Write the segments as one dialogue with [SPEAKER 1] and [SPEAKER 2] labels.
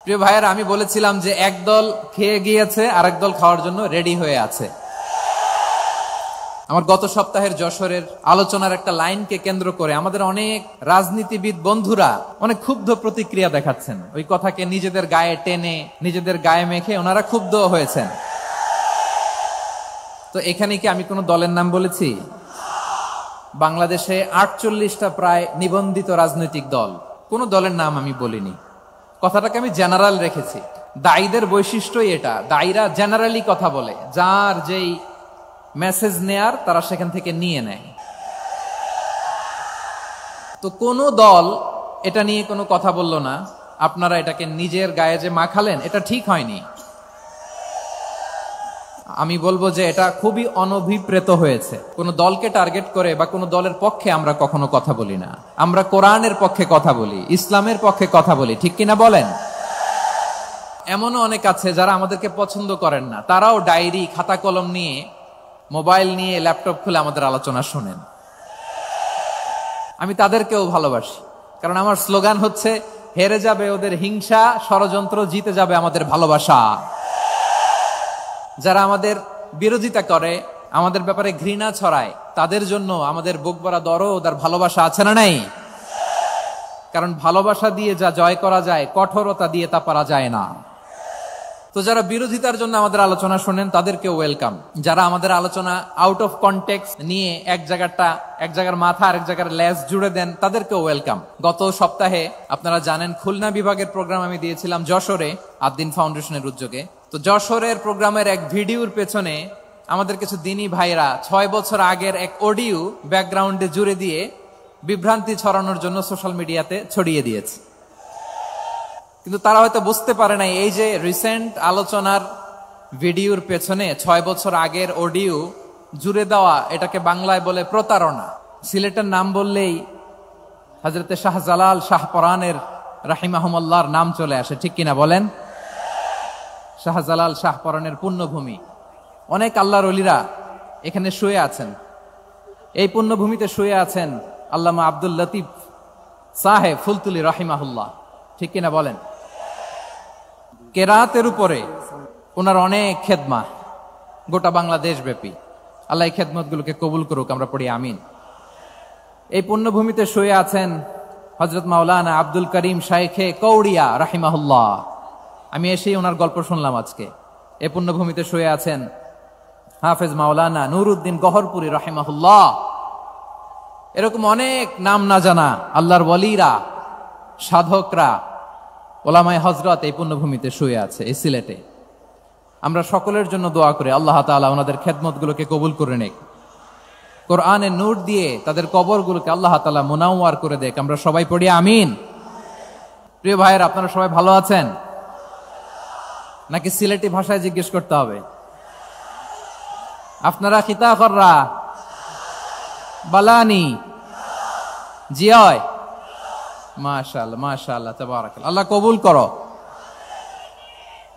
[SPEAKER 1] প্রিয় ভাইয়েরা, আমি বলেছিলাম যে একদল খেয়ে গিয়েছে, আরেক দল খাওয়ার জন্য রেডি হয়ে আছে। আমার গত সপ্তাহের যশোরের আলোচনার একটা লাইনকে কেন্দ্র করে আমাদের অনেক রাজনীতিবিদ বন্ধুরা অনেক ক্ষুব্ধ প্রতিক্রিয়া দেখাচ্ছেন। ওই কথাকে নিজেদের গায়ে টেনে, নিজেদের গায়ে মেখে ওনারা ক্ষুব্ধ হয়েছেন। তো এখানে কি আমি কোনো দলের নাম বলেছি? বাংলাদেশে 48টা প্রায় নিবন্ধিত রাজনৈতিক দল, কোন দলের নাম আমি বলিনি। কথাটাকে আমি জেনারেল রেখেছি। দায়ীদের বৈশিষ্ট্যই এটা, দায়ীরা জেনারেলি কথা বলে, যার যেই মেসেজ নেয়ার তারা সেখান থেকে নিয়ে নেয়। তো কোন দল এটা নিয়ে কোনো কথা বলল না। আপনারা এটাকে নিজের গায়ে যে মাখালেন, এটা ঠিক হয়নি। আমি বলবো যে এটা খুবই অনভিপ্রেত হয়েছে। কোন দলকে টার্গেট করে বা কোন দলের পক্ষে আমরা কখনো কথা বলি না। আমরা কোরআনের পক্ষে কথা বলি, ইসলামের পক্ষে কথা বলি, ঠিক কিনা বলেন? এমনও অনেক আছে যারা আমাদেরকে পছন্দ করেন না, তারাও ডায়েরি, খাতা কলম নিয়ে, মোবাইল নিয়ে, ল্যাপটপ খুলে আমাদের আলোচনা শোনেন। আমি তাদেরকেও ভালোবাসি, কারণ আমার স্লোগান হচ্ছে, হেরে যাবে ওদের হিংসা, ষড়যন্ত্র, জিতে যাবে আমাদের ভালোবাসা। যারা আমাদের বিরোধিতা করে, আমাদের ব্যাপারে ঘৃণা ছড়ায়, তাদের জন্য আমাদের বুক ভরা দরদ আর ভালোবাসা আছে না নাই? কারণ ভালোবাসা দিয়ে যা জয় করা যায়, কঠোরতা দিয়ে তা পারা যায় না। তো যারা বিরোধিতার জন্য আমাদের আলোচনা শোনেন, তাদেরকে ওয়েলকাম। যারা আমাদের আলোচনা আউট অফ কনটেক্সট নিয়ে এক জায়গার মাথা আর এক জায়গার লেজ জুড়ে দেন, তাদেরকেও ওয়েলকাম। গত সপ্তাহে আপনারা জানেন, খুলনা বিভাগের প্রোগ্রাম আমি দিয়েছিলাম যশোরে, আদ্দিন ফাউন্ডেশনের উদ্যোগে। তো যশোরের প্রোগ্রামের এক ভিডিওর পেছনে আমাদের কিছু দিনী ভাইরা 6 বছর আগের এক অডিও ব্যাকগ্রাউন্ডে জুড়ে দিয়ে বিভ্রান্তি ছড়ানোর জন্য সোশ্যাল মিডিয়াতে ছড়িয়ে দিয়েছে। কিন্তু তারা হয়তো বুঝতে পারে নাই, এই যে রিসেন্ট আলোচনার ভিডিওর পেছনে 6 বছর আগের অডিও জুড়ে দেওয়া, এটাকে বাংলায় বলে প্রতারণা। সিলেটের নাম বললেই হযরতে শাহজালাল শাহপরানের রাহিমাহুমুল্লাহর নাম চলে আসে, ঠিক কিনা বলেন? শাহজালাল শাহপরানের পুণ্যভূমি। অনেক আল্লাহর ওলিরা এখানে শুয়ে আছেন। এই পুণ্যভূমিতে শুয়ে আছেন আল্লামা আব্দুল লতিফ সাহেব ফুলতুলি রাহিমাহুল্লাহ, ঠিক কিনা বলেন? কেরাতের উপরে ওনার অনেক খেদমা, গোটা বাংলাদেশ ব্যাপী। আল্লাহ এই খেদমত গুলোকে কবুল করুক, আমরা পড়ি আমিন। এই পুণ্যভূমিতে শুয়ে আছেন হযরত মাওলানা আব্দুল করিম শাইখে কৌড়িয়া রাহিমাহুল্লাহ। আমি এসেই ওনার গল্প শুনলাম আজকে। এই পুণ্যভূমিতে শুয়ে আছেন হাফেজ মাওলানা নুরউদ্দিন গহরপুরী রাহিমাহুল্লাহ। এরকম অনেক নাম না জানা আল্লাহর ওয়ালিরা, সাধকরা, ওলামায়ে হযরত এই পুণ্যভূমিতে শুয়ে আছে এই সিলেটে। আমরা সকলের জন্য দোয়া করি, আল্লাহ তাআলা ওনাদের খেদমতগুলোকে কবুল করে নেক। কোরআনের নূর দিয়ে তাদের কবরগুলোকে আল্লাহ তাআলা মুনাওয়ার করে দেক। আমরা সবাই পড়ি আমিন। প্রিয় ভাইয়েরা, আপনারা সবাই ভালো আছেন নাকি সিলেটি ভাষায় জিজ্ঞেস করতে হবে? আপনারা খিতা কররা বালানি জিয়? মাশাআল্লাহ, মাশাআল্লাহ, তাবারাকাল্লাহ, আল্লাহ কবুল করো।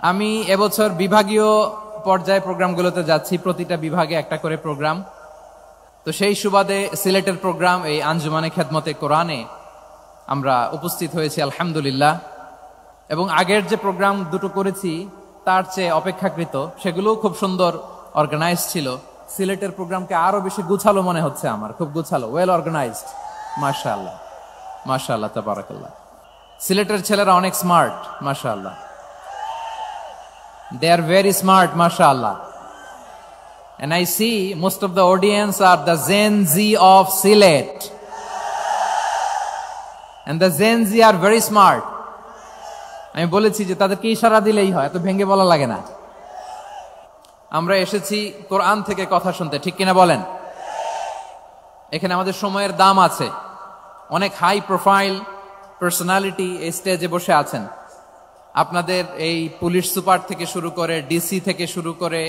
[SPEAKER 1] আমি এবছর বিভাগীয় পর্যায়ে প্রোগ্রামগুলোতে যাচ্ছি, প্রতিটা বিভাগে একটা করে প্রোগ্রাম। তো সেই সুবাদে সিলেটের প্রোগ্রাম, এই আঞ্জুমানে খেদমতে কোরআনে আমরা উপস্থিত হয়েছি আলহামদুলিল্লাহ। এবং আগের যে প্রোগ্রাম দুটো করেছি তার চেয়ে অপেক্ষাকৃত সেগুলোও খুব সুন্দর অর্গানাইজ ছিল। সিলেটের প্রোগ্রামকে আরো বেশি গুছালো মনে হচ্ছে আমার, খুব গুছালো, ওয়েল অর্গানাইজড। মাশাআল্লাহ, মাশাআল্লাহ, তাবারাকাল্লাহ। সিলেটের ছেলেরা অনেক স্মার্ট, মাশাআল্লাহ। They are very smart, mashallah. And I see most of the audience are the Gen Z of Silet. And the Gen Z are very smart. আমি বলেছি যে তাদেরকে ইশারা দিলেই হয়, এত ভেঙে বলা লাগে না। আমরা এসেছি কোরআন থেকে কথা শুনতে, ঠিক কিনা বলেন? এখানে আমাদের সময়ের দাম আছে। অনেক হাই প্রোফাইল পার্সোনালিটি এই স্টেজে বসে আছেন। আপনাদের এই পুলিশ সুপার থেকে শুরু করে, ডিসি থেকে শুরু করে,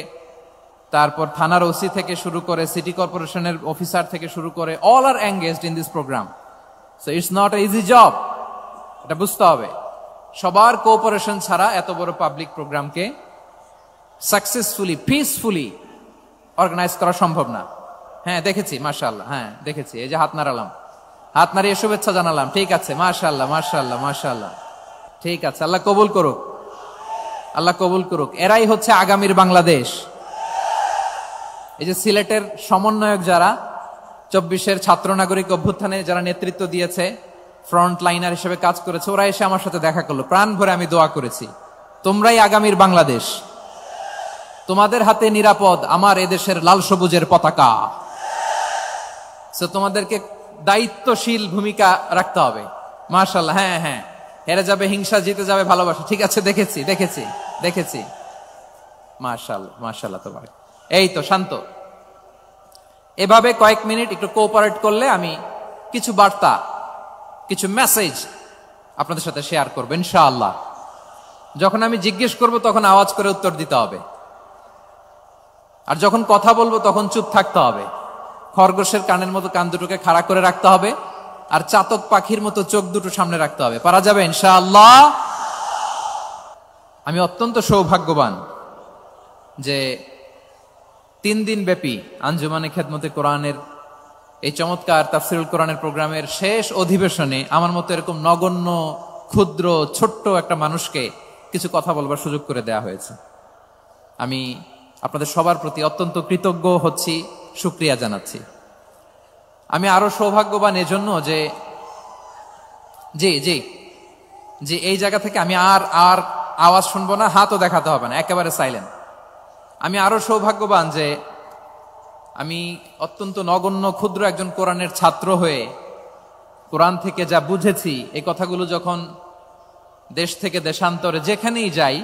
[SPEAKER 1] তারপর থানার ওসি থেকে শুরু করে, সিটি কর্পোরেশনের অফিসার থেকে শুরু করে, all are engaged in this program. So it's not a easy job, এটা বুঝতে হবে। সবার কোঅপারেশন ছাড়া এত বড় পাবলিক প্রোগ্রামকে সাকসেসফুলি, পিসফুলি অর্গানাইজ করা সম্ভব না। হ্যাঁ দেখেছি, মাশাআল্লাহ, হ্যাঁ দেখেছি। এই যে হাত নাড়ালাম, হাত নাড়িয়ে শুভেচ্ছা জানালাম, ঠিক আছে, মাশাআল্লাহ, মাশাআল্লাহ, মাশাআল্লাহ, ঠিক আছে, আল্লাহ কবুল করুক। আল্লাহ কবুল করুক। এরাই হচ্ছে আগামীর বাংলাদেশ। এই যে সিলেটের সমন্বয়ক যারা 24-এর ছাত্র নাগরিক অভ্যুত্থানে যারা নেতৃত্ব দিয়েছে, ফ্রন্ট লাইনার হিসেবে কাজ করেছে, ওরা এসে আমার সাথে দেখা করলো। প্রাণ ভরে আমি দোয়া করেছি, তোমরাই আগামীর বাংলাদেশ, তোমাদের হাতে নিরাপদ আমার এদেশের লাল সবুজের পতাকা। তোমাদেরকে দায়িত্বশীল ভূমিকা রাখতে হবে। মাশাআল্লাহ। হ্যাঁ হ্যাঁ, হেরে যাবে হিংসা, জিতে যাবে ভালোবাসা। ঠিক আছে, দেখেছি। মাশাআল্লাহ মাশাআল্লাহ। তোমার এই তো শান্ত। এভাবে কয়েক মিনিট একটু কোঅপারেট করলে আমি কিছু বার্তা, কিছু মেসেজ আপনাদের সাথে শেয়ার করবো ইনশাআল্লাহ। যখন আমি জিজ্ঞেস করব তখন আওয়াজ করে উত্তর দিতে হবে, আর যখন কথা বলবো তখন চুপ থাকতে হবে। খরগোশের কানের মতো কান দুটোকে খাড়া করে রাখতে হবে, আর চাতক পাখির মতো চোখ দুটো সামনে রাখতে হবে। পারা যাবে ইনশাআল্লাহ। আমি অত্যন্ত সৌভাগ্যবান যে 3 দিন ব্যাপী আঞ্জুমানে খেদমতে কোরআনের এই চমৎকার তাফসিরুল কোরআনের প্রোগ্রামের শেষ অধিবেশনে আমার মতো এরকম নগণ্য, ক্ষুদ্র, ছোট্ট একটা মানুষকে কিছু কথা বলবার সুযোগ করে দেয়া হয়েছে। আমি আপনাদের সবার প্রতি অত্যন্ত কৃতজ্ঞ হচ্ছি, শুকরিয়া জানাচ্ছি। আমি আরো সৌভাগ্যবান এজন্য যে জি জি জি এই জায়গা থেকে আমি আর আওয়াজ শুনবো না, হাতও দেখাতে হবে না, একেবারে সাইলেন্ট। আমি আরো সৌভাগ্যবান যে আমি অত্যন্ত নগণ্য ক্ষুদ্র একজন কোরআনের ছাত্র হয়ে কোরআন থেকে যা বুঝেছি, এই কথাগুলো যখন দেশ থেকে দেশান্তরে যেখানেই যাই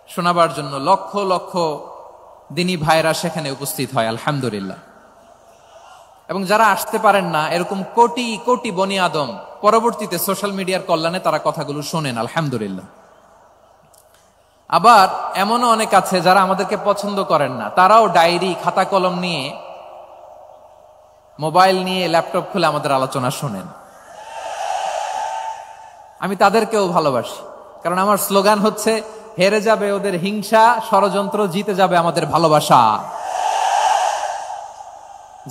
[SPEAKER 1] শোনাবার জন্য লক্ষ লক্ষ দিনী ভাইরা সেখানে উপস্থিত হয় আলহামদুলিল্লাহ। এবং যারা আসতে পারেন না, এরকম কোটি কোটি বনি আদম পরবর্তীতে সোশ্যাল মিডিয়ার কল্যাণে তারা কথাগুলো শোনেন আলহামদুলিল্লাহ। আবার এমনও অনেক আছে যারা আমাদেরকে পছন্দ করেন না, তারাও ডায়েরি, খাতা কলম নিয়ে, মোবাইল নিয়ে, ল্যাপটপ খুলে আমাদের আলোচনা শোনেন। আমি তাদেরকেও ভালোবাসি, কারণ আমার স্লোগান হচ্ছে হেরে যাবে ওদের হিংসা, ষড়যন্ত্র, জিতে যাবে আমাদের ভালোবাসা।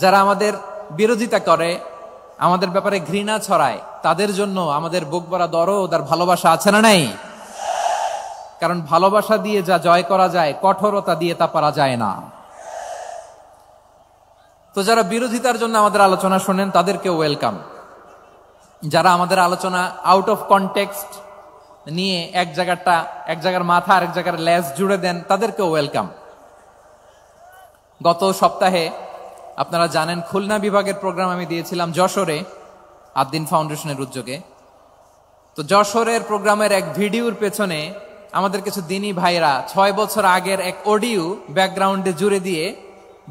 [SPEAKER 1] যারা আমাদের বিরোধিতা করে, আমাদের ব্যাপারে ঘৃণা ছড়ায়, তাদের জন্য আমাদের বুক ভরা দরদ আর ভালোবাসা আছে না নাই? কারণ ভালোবাসা দিয়ে যা জয় করা যায়, কঠোরতা দিয়ে তা পারা যায় না। তো যারা বিরোধিতার জন্য আমাদের আলোচনা শোনেন তাদেরকে ওয়েলকাম। যারা আমাদের আলোচনা আউট অফ কনটেক্সট নিয়ে এক জায়গার মাথা আর এক জায়গার লেজ জুড়ে দেন, তাদেরকে ওয়েলকাম। গত সপ্তাহে আপনারা জানেন খুলনা বিভাগের প্রোগ্রাম আমি দিয়েছিলাম যশোরে, আদ্দিন ফাউন্ডেশনের উদ্যোগে। তো যশোরের প্রোগ্রামের এক ভিডিওর পেছনে আমাদের কিছু দিনী ভাইরা 6 বছর আগের এক অডিও ব্যাকগ্রাউন্ডে জুড়ে দিয়ে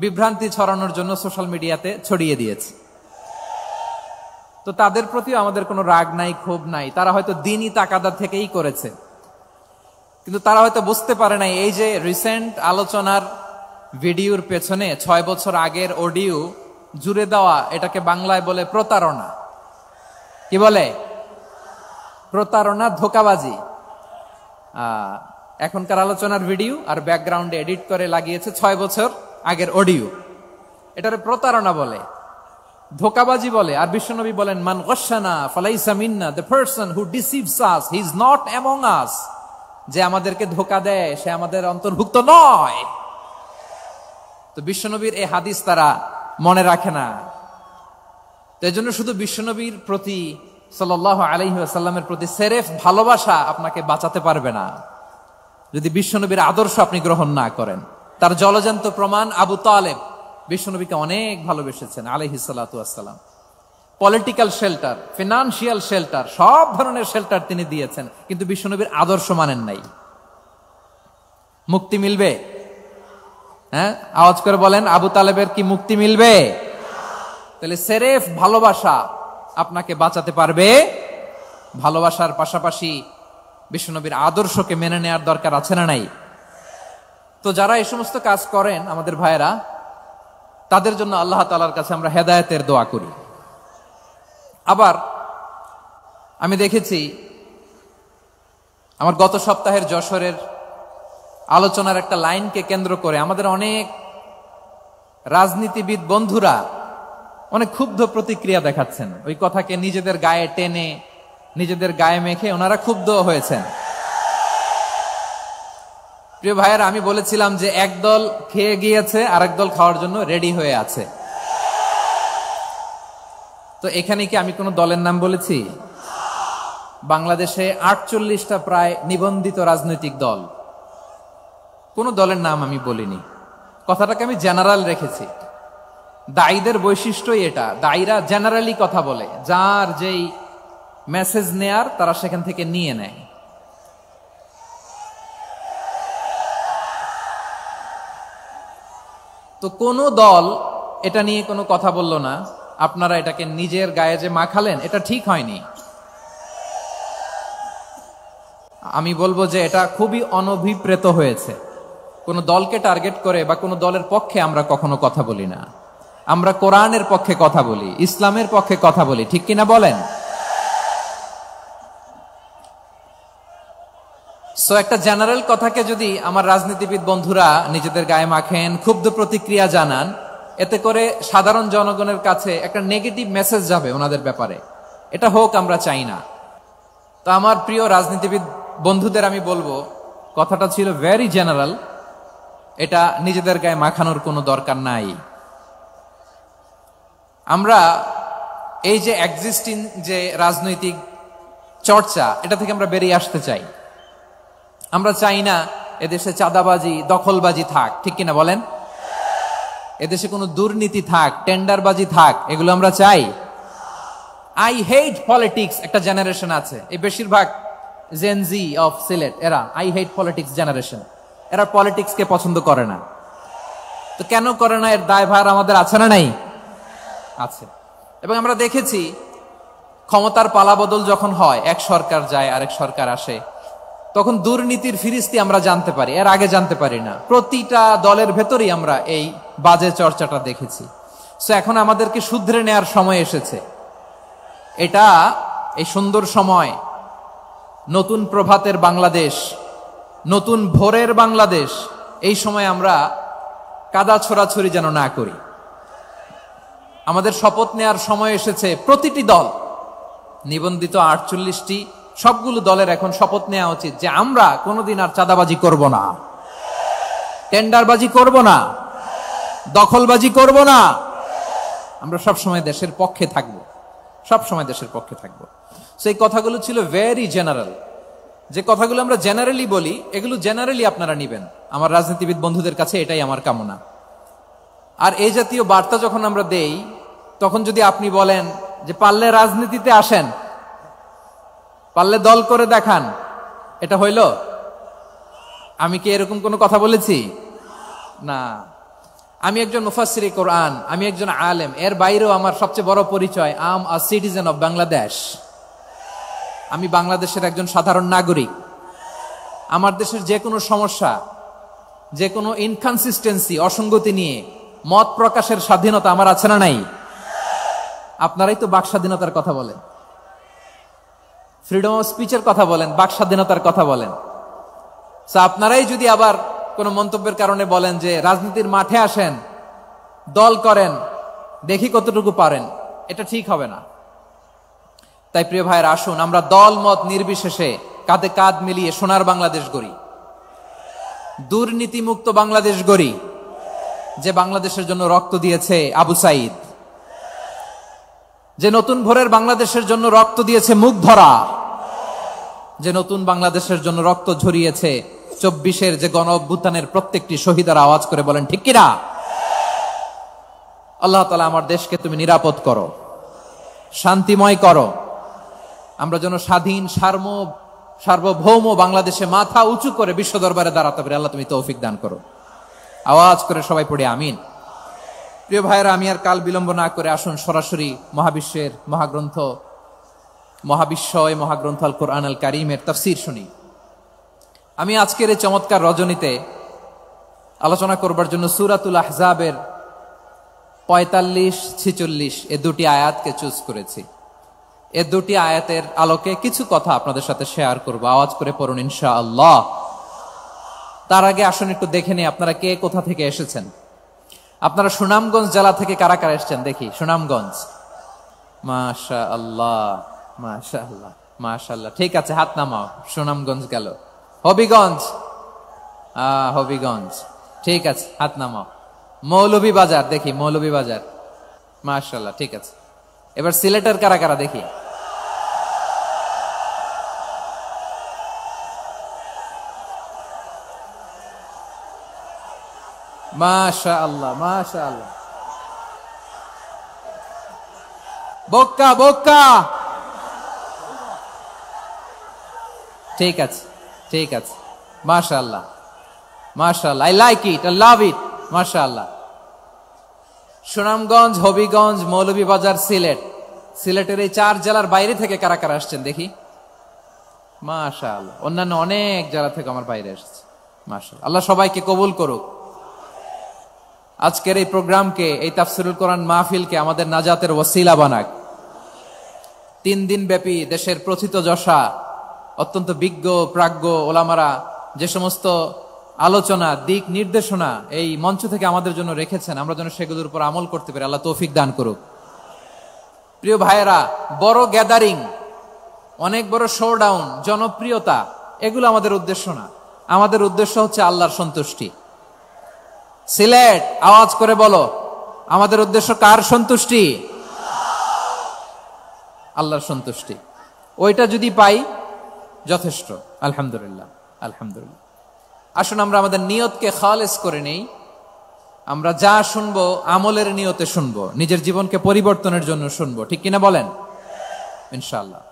[SPEAKER 1] বিভ্রান্তি ছড়ানোর জন্য সোশ্যাল মিডিয়াতে ছড়িয়ে দিয়েছে। তো তাদের প্রতিও আমাদের কোনো রাগ নাই, ক্ষোভ নাই। তারা হয়তো দিনী তাকাদা থেকেই করেছে, কিন্তু তারা হয়তো বুঝতে পারে নাই এই যে রিসেন্ট আলোচনার ভিডিওর পেছনে 6 বছর আগের অডিও জুড়ে দেওয়া, এটাকে বাংলায় বলে প্রতারণা। কি বলে? প্রতারণা, ধোঁকাবাজি। এখনকার আলোচনার ভিডিও আর ব্যাকগ্রাউন্ডে এডিট করে লাগিয়েছে 6 বছর আগের অডিও। এটারে প্রতারণা বলে, ধোঁকাবাজি বলে। আর বিশ্বনবী বলেন, মান গশানা ফালাইসা মিন্না, the person who deceives us he is not among us. যে আমাদেরকে ধোঁকা দেয় সে আমাদের অন্তর্ভুক্ত নয়। তো বিশ্বনবীর এই হাদিস তারা মনে রাখে না। তো এই জন্য শুধু বিশ্বনবীর প্রতি সাল্লাল্লাহু আলাইহি ওয়াসাল্লামের প্রতি সেরেফ ভালোবাসা আপনাকে বাঁচাতে পারবে না যদি বিশ্বনবীর আদর্শ আপনি গ্রহণ না করেন। তার জলজান্ত প্রমাণ আবু তালেব বিশ্বনবীকে অনেক ভালোবেসেছেন আলাইহিস সালাতু ওয়াসসালাম। পলিটিক্যাল শেল্টার, ফিনান্সিয়াল শেল্টার, সব ধরনের শেল্টার তিনি দিয়েছেন, কিন্তু বিশ্বনবীর আদর্শ মানেন নাই। মুক্তি মিলবে? হ্যাঁ, আওয়াজ করে বলেন, আবু তালেবের কি মুক্তি মিলবে? তাহলে সেরেফ ভালোবাসা আপনাকে বাঁচাতে পারবে। ভালোবাসার পাশাপাশি বিশ্বনবীর আদর্শকে মেনে নেওয়ার দরকার আছে না নাই? তো যারা এই সমস্ত কাজ করেন আমাদের ভাইয়েরা, তাদের জন্য আল্লাহ তাআলার কাছে আমরা হেদায়েতের দোয়া করি। আবার আমি দেখেছি আমার গত সপ্তাহের যশোরের আলোচনার একটা লাইনকে কেন্দ্র করে আমাদের অনেক রাজনীতিবিদ বন্ধুরা অনেক ক্ষুব্ধ প্রতিক্রিয়া দেখাচ্ছেন। ওই কথাকে নিজেদের গায়ে টেনে, নিজেদের গায়ে মেখে ওনারা ক্ষুব্ধ হয়েছেন। প্রিয় ভাইয়েরা, আমি বলেছিলাম যে একদল খেয়ে গিয়েছে আর একদল খাওয়ার জন্য রেডি হয়ে আছে। তো এখানে কি আমি কোন দলের নাম বলেছি? বাংলাদেশে 48টা প্রায় নিবন্ধিত রাজনৈতিক দল, কোন দলের নাম আমি বলিনি। কথাটাকে আমি জেনারেল রেখেছি। দায়ীদের বৈশিষ্ট্যই এটা, দায়ীরা জেনারেলি কথা বলে, যার যেই মেসেজ নেয়ার তারা সেখান থেকে নিয়ে নেয়। তো কোন দল এটা নিয়ে কোনো কথা বলল না, আপনারা এটাকে নিজের গায়ে যে মাখালেন, এটা ঠিক হয়নি। আমি বলবো যে এটা খুবই অনভিপ্রেত হয়েছে। কোন দলকে টার্গেট করে বা কোন দলের পক্ষে আমরা কখনো কথা বলি না। আমরা কোরআনের পক্ষে কথা বলি, ইসলামের পক্ষে কথা বলি, ঠিক কিনা বলেন? সো একটা জেনারেল কথাকে যদি আমার রাজনীতিবিদ বন্ধুরা নিজেদের গায়ে মাখেন, ক্ষুব্ধ প্রতিক্রিয়া জানান, এতে করে সাধারণ জনগণের কাছে একটা নেগেটিভ মেসেজ যাবে ওনাদের ব্যাপারে। এটা হোক আমরা চাই না। তো আমার প্রিয় রাজনীতিবিদ বন্ধুদের আমি বলবো, কথাটা ছিল ভেরি জেনারেল, এটা নিজেদের গায়ে মাখানোর কোনো দরকার নাই। আমরা এই যে এক্সিস্টিং যে রাজনৈতিক চর্চা, এটা থেকে আমরা বেরিয়ে আসতে চাই। আমরা চাই না এদেশে চাঁদাবাজি, দখলবাজি থাক, ঠিক কিনা বলেন? এদেশে কোনো দুর্নীতি থাক, টেন্ডারবাজি থাক, এগুলো আমরা চাই? আই হেট পলিটিক্স একটা জেনারেশন আছে, এই বেশিরভাগ জেনজি অফ সিলেট, এরা আই হেট পলিটিক্স জেনারেশন। এরা পলিটিক্সকে পছন্দ করে না। তো কেন করে না, এর দায়ভার আমাদের আছে না নাই? আছে। এবং আমরা দেখেছি ক্ষমতার পালাবদল যখন হয়, এক সরকার যায় আরেক সরকার আসে, তখন দুর্নীতির ফিরিস্তি আমরা জানতে পারি, এর আগে জানতে পারি না। প্রতিটা দলের ভেতরেই আমরা এই বাজে চর্চাটা দেখেছি। সো এখন আমাদেরকে শুধরে নেয়ার সময় এসেছে। এটা এই সুন্দর সময়, নতুন প্রভাতের বাংলাদেশ, নতুন ভোরের বাংলাদেশ, এই সময় আমরা কাদা ছোড়াছড়ি যেন না করি। আমাদের শপথ নেয়ার সময় এসেছে। প্রতিটি দল, নিবন্ধিত 48টি, সবগুলো দলের এখন শপথ নেওয়া উচিত যে আমরা কোনোদিন আর চাঁদাবাজি করব না, টেন্ডারবাজি করব না, দখলবাজি করব না। আমরা সবসময় দেশের পক্ষে থাকব, সবসময় দেশের পক্ষে থাকব। সেই কথাগুলো ছিল ভেরি জেনারেল। যে কথাগুলো আমরা জেনারেলি বলি, এগুলো জেনারেলি আপনারা নিবেন। আমার রাজনীতিবিদ বন্ধুদের কাছে এটাই আমার কামনা। আর এই জাতীয় বার্তা যখন আমরা দেই, তখন যদি আপনি বলেন যে পারলে রাজনীতিতে আসেন, পারলে দল করে দেখান, এটা হইল? আমি কি এরকম কোনো কথা বলেছি? না। আমি একজন মুফাসসিরে কোরআন, আমি একজন আলেম, এর বাইরেও আমার সবচেয়ে বড় পরিচয়, আম আ সিটিজেন অফ বাংলাদেশ। আমি বাংলাদেশের একজন সাধারণ নাগরিক। আমার দেশের যে কোনো সমস্যা, যে কোনো ইনকনসিস্টেন্সি, অসঙ্গতি নিয়ে মত প্রকাশের স্বাধীনতা আমার আছে না নাই? আপনারাই তো বাক স্বাধীনতার কথা বলেন, ফ্রিডম অফ স্পিচের কথা বলেন, বাক স্বাধীনতার কথা বলেন। আপনারাই যদি আবার কোন মন্তব্যের কারণে বলেন যে রাজনীতির মাঠে আসেন, দল করেন, দেখি কতটুকু পারেন, এটা ঠিক হবে না। তাই প্রিয় ভাইয়ের, আসুন আমরা দল মত নির্বিশেষে কাঁধে কাঁধ মিলিয়ে সোনার বাংলাদেশ গড়ি, দুর্নীতিমুক্ত বাংলাদেশ গড়ি, যে বাংলাদেশের জন্য রক্ত দিয়েছে আবু সাইদ, যে নতুন ভোরের বাংলাদেশের জন্য রক্ত দিয়েছে মুগ্ধরা, যে নতুন বাংলাদেশের জন্য রক্ত ঝরিয়েছে 24-এর যে গণ অভ্যুত্থানের প্রত্যেকটি শহীদের। আওয়াজ করে বলেন ঠিক কিনা? আল্লাহ তাআলা আমার দেশকে তুমি নিরাপদ করো, শান্তিময় করো। আমরা যেন স্বাধীন সার্বভৌম বাংলাদেশে মাথা উঁচু করে বিশ্ব দরবারে দাঁড়াতে পারি। আল্লাহ তুমি তৌফিক দান করো। আওয়াজ করে সবাই পড়ে আমিন। প্রিয় ভাইয়েরা, আমি আর কাল বিলম্ব না করে আসুন সরাসরি মহাবিশ্বের মহাগ্রন্থ, মহাগ্রন্থ আল কোরআন আল কারীমের তাফসীর শুনি। আমি আজকের এই চমৎকার রজনীতে আলোচনা করবার জন্য সূরাতুল আহজাবের 45-46 এই দুটি আয়াতকে চুজ করেছি। এই দুটি আয়াতের আলোকে কিছু কথা আপনাদের সাথে শেয়ার করব। আওয়াজ করে পড়ুন ইনশাআল্লাহ। তার আগে আসুন একটু দেখে নিই আপনারা কে কোথা থেকে এসেছেন। আপনারা সুনামগঞ্জ জেলা থেকে কারা কারা এসেছেন দেখি। সুনামগঞ্জ, মাশাআল্লাহ মাশাআল্লাহ মাশাআল্লাহ। ঠিক আছে, হাত নামাও। সুনামগঞ্জ গেল। হবিগঞ্জ, হবিগঞ্জ, ঠিক আছে, হাত নামাও। মৌলভীবাজার, দেখি মৌলভীবাজার, মাশাআল্লাহ, ঠিক আছে। এবার সিলেটের কারা কারা দেখি। মাশাআল্লাহ, মাশাআল্লাহ। বক্কা বক্কা, ঠিক আছে, ঠিক আছে, মাশাআল্লাহ, মাশাআল্লাহ, I like it, I love it, মাশাআল্লাহ। সুনামগঞ্জ, হবিগঞ্জ, মৌলভীবাজার, সিলেট। সিলেটের এই 4 জেলার বাইরে থেকে কারা কারা আসছেন দেখি। মাশাআল্লাহ, অন্যান্য অনেক জেলা থেকে আমার বাইরে এসেছে, মাশাআল্লাহ। আল্লাহ সবাইকে কবুল করুক। আজকের এই প্রোগ্রামকে, এই তাফসিরুল কোরআন মাহফিলকে আমাদের নাজাতের ওসিলা বানাক। 3 দিন ব্যাপী দেশের প্রথিতযশা অত্যন্ত বিজ্ঞ প্রাজ্ঞ ওলামারা যে সমস্ত আলোচনা, দিক নির্দেশনা এই মঞ্চ থেকে আমাদের জন্য রেখেছেন, আমরা যেন সেগুলোর উপর আমল করতে পারি। আল্লাহ তৌফিক দান করুক। প্রিয় ভাইয়েরা, বড় গ্যাদারিং, অনেক বড় শোডাউন, জনপ্রিয়তা, এগুলো আমাদের উদ্দেশ্য না। আমাদের উদ্দেশ্য হচ্ছে আল্লাহর সন্তুষ্টি। সিলেট, আওয়াজ করে বলো, আমাদের উদ্দেশ্য কার সন্তুষ্টি? আল্লাহর সন্তুষ্টি। ওইটা যদি পাই যথেষ্ট, আলহামদুলিল্লাহ, আলহামদুলিল্লাহ। আসুন আমরা আমাদের নিয়তকে খালেস করে নেই। আমরা যা শুনবো আমলের নিয়তে শুনবো, নিজের জীবনকে পরিবর্তনের জন্য শুনবো, ঠিক কিনা বলেন? ইনশাআল্লাহ।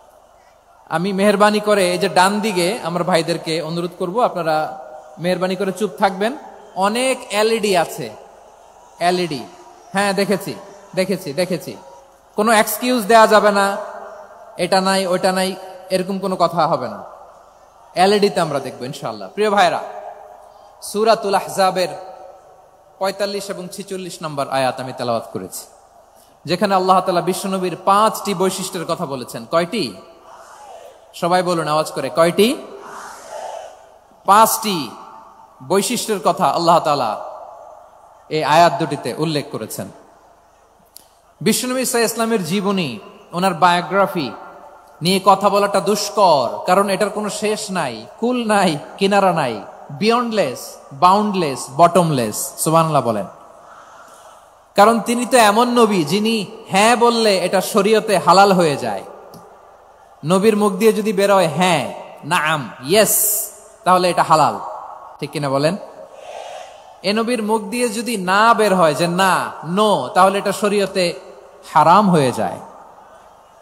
[SPEAKER 1] আমি মেহরবানি করে এই যে ডান দিকে আমার ভাইদেরকে অনুরোধ করব, আপনারা মেহরবানি করে চুপ থাকবেন। অনেক এলইডি আছে, এলইডি, হ্যাঁ দেখেছি দেখেছি দেখেছি। কোনো এক্সকিউজ দেয়া যাবে না, এটা নাই ওইটা নাই, এরকম কোনো কথা হবে না। এলইডিতে আমরা দেখবো ইনশাআল্লাহ। প্রিয় ভাইরা, সূরাতুল আহজাবের 45 এবং 46 নম্বর আয়াত আমি তেলাওয়াত করেছি, যেখানে আল্লাহ তাআলা বিশ্বনবীর 5টি বৈশিষ্ট্যের কথা বলেছেন। কয়টি? সবাই বলুন আওয়াজ করে, কয়টি? 5টি বৈশিষ্ট্যের কথা আল্লাহ তাআলা এই আয়াত দুটিতে উল্লেখ করেছেন। বিশ্বনবী সাল্লাল্লাহু আলাইহি ওয়াসাল্লামের জীবনী, ওনার বায়োগ্রাফি নিয়ে কথা বলাটা দুষ্কর, কারণ এটার কোনো শেষ নাই, কুল নাই, কিনারা নাই, বিয়ন্ডলেস, বাউন্ডলেস, বটমলেস। সুবহানাল্লাহ বলেন। কারণ তিনি তো এমন নবী যিনি হ্যাঁ বললে এটা শরীয়তে হালাল হয়ে যায়। নবীর মুখ দিয়ে যদি বের হয় হ্যাঁ, নাম, ইয়েস, তাহলে এটা হালাল, ঠিক কিনা বলেন? এ নবীর মুখ দিয়ে যদি না বের হয় যে না, নো, তাহলে এটা শরীয়তে হারাম হয়ে যায়।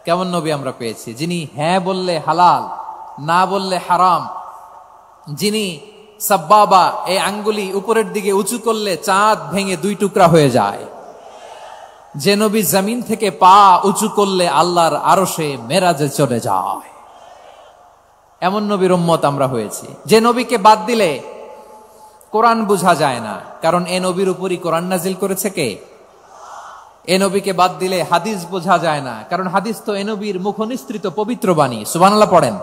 [SPEAKER 1] কেমন নবী আমরা পেয়েছি, যিনি হ্যাঁ বললে হালাল, না বললে হারাম, যিনি সাব্বাবা, এই আঙ্গুলি উপরের দিকে উঁচু করলে চাঁদ ভেঙে 2 টুকরা হয়ে যায়, যে নবী জমিন থেকে পা উঁচু করলে আল্লাহর আরশে মেরাজে চলে যায়, এমন নবীর উম্মত আমরা হয়েছি। যে নবীকে বাদ দিলে কোরআন বোঝা যায় না, কারণ এ নবীর উপরই কোরআন নাজিল করেছে কে? এ নবীকে বাদ দিলে হাদিস বোঝা যায় না, কারণ হাদিস তো এ নবীর মুখনিসৃত পবিত্র বাণী। সুবহানাল্লাহ পড়েন।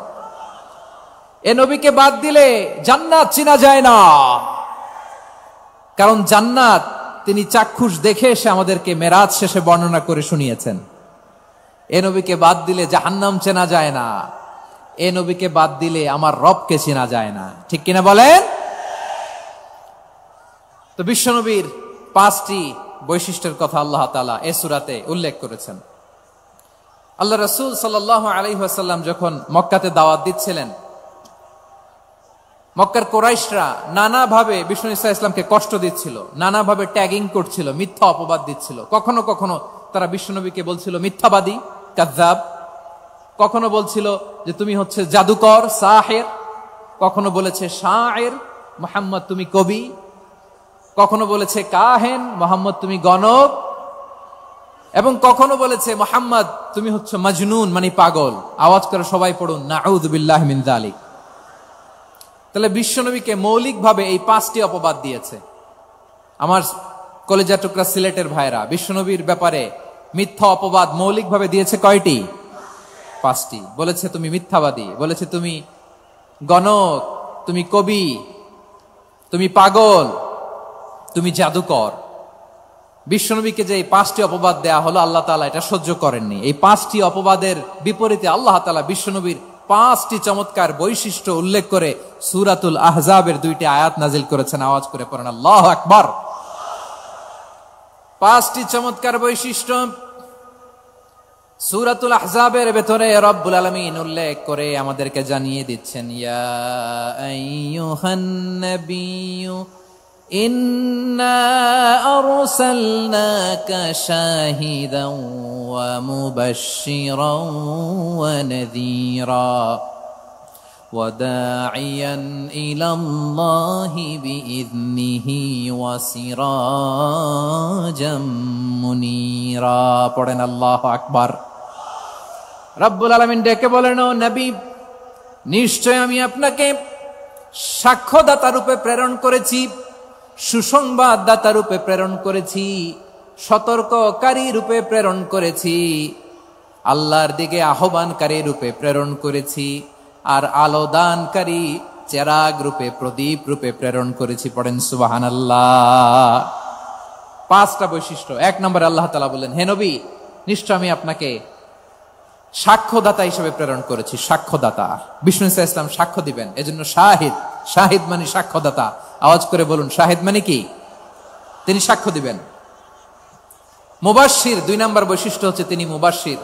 [SPEAKER 1] এ নবীকে বাদ দিলে জান্নাত চিনা যায় না, কারণ জান্নাত তিনি চাক্ষুষ দেখে এসে আমাদেরকে মেরাজ শেষে বর্ণনা করে শুনিয়েছেন। এ নবীকে বাদ দিলে জাহান্নাম চেনা যায় না, এ নবীকে বাদ দিলে আমার রবকে চেনা যায় না, ঠিক কিনা বলেন? তো বিশ্বনবীর 5টি বৈশিষ্ট্যের কথা আল্লাহ তাআলা এই সূরাতে উল্লেখ করেছেন। আল্লাহ রাসূল সাল্লাল্লাহু আলাইহি ওয়াসাল্লাম যখন মক্কাতে দাওয়াত দিচ্ছিলেন, মক্কার কুরাইশরা নানাভাবে বিষ্ণু ঈসা ইসলামকে কষ্ট দিচ্ছিল, নানাভাবে ট্যাগিং করছিল, মিথ্যা অপবাদ দিচ্ছিল। কখনো কখনো তারা বিশ্বনবীকে বলছিল মিথ্যাবাদী, কাযযাব। কখনো বলছিল যে তুমি হচ্ছে জাদুকর, সাহির। কখনো বলেছে শায়ের, মুহাম্মদ তুমি কবি। কখনো বলেছে কাহেন, মুহাম্মদ তুমি গণক। এবং কখনো বলেছে মুহাম্মদ তুমি হচ্ছে মাজনুন, মানে পাগল। আওয়াজ করে সবাই পড়ুন, নাউযু বিল্লাহি মিন যালিক। তাহলে বিশ্বনবীকে মৌলিকভাবে এই 5টি অপবাদ দিয়েছে। আমার কলেজা টুকরা সিলেটের ভাইরা, বিশ্বনবীর ব্যাপারে মিথ্যা অপবাদ মৌলিকভাবে দিয়েছে কয়টি? 5টি। বলেছে তুমি মিথ্যাবাদী, বলেছে তুমি গণক, তুমি কবি, তুমি পাগল, তুমি জাদুকর। বিশ্বনবীকে যে এই 5টি অপবাদ দেয়া হলো, আল্লাহ তাআলা এটা সহ্য করেননি। এই 5টি অপবাদের বিপরীতে আল্লাহ তাআলা বিশ্বনবীর 5টি চমৎকার বৈশিষ্ট্য উল্লেখ করে সূরাতুল আহজাবের 2টি আয়াত নাজিল করেছেন। আওয়াজ করে পড়েন আল্লাহু আকবার। 5টি চমৎকার বৈশিষ্ট্য সূরাতুল আহজাবের ভেতরে রব্বুল আলামিন উল্লেখ করে আমাদেরকে জানিয়ে দিচ্ছেন, ইয়া আইয়ুহান নাবিয়্যু ইন্না আরসালনাকা শাহিদান ওয়া মুবাশশিরান ওয়া নাযীরা ওয়া দাঈয়ান ইলাল্লাহি বিইذনিহি ওয়া সিরাজাম মুনীরা। পড়েন আল্লাহু আকবার। রব্বুল আলামিন ডেকে বলেন, ও নবী, নিশ্চয় আমি আপনাকে সাক্ষ্যদাতা রূপে প্রেরণ করেছি, সুসংবাদদাতা রূপে প্রেরণ করেছি, সতর্ককারী রূপে প্রেরণ করেছি, আল্লাহর দিকে আহ্বানকারী রূপে প্রেরণ করেছি, আর আলো দানকারী চেরাগ রূপে, প্রদীপ রূপে প্রেরণ করেছি। পড়েন সুবহানাল্লাহ। 5টা বৈশিষ্ট্য। 1 নম্বরে আল্লাহ তাআলা বললেন, হে নবী, নিশ্চয় আমি আপনাকে সাক্ষ্যদাতা হিসেবে প্রেরণ করেছি। সাক্ষ্যদাতা, বিষ্ণু ইসা ইসলাম সাক্ষ্য দিবেন, এজন্য শাহিদ। শাহিদ মানে সাক্ষ্যদাতা। আওয়াজ করে বলুন, শাহিদ মানে কি? তিনি সাক্ষ্য দিবেন। মুবাশশির, 2 নম্বর বৈশিষ্ট্য হচ্ছে তিনি মুবাশশির।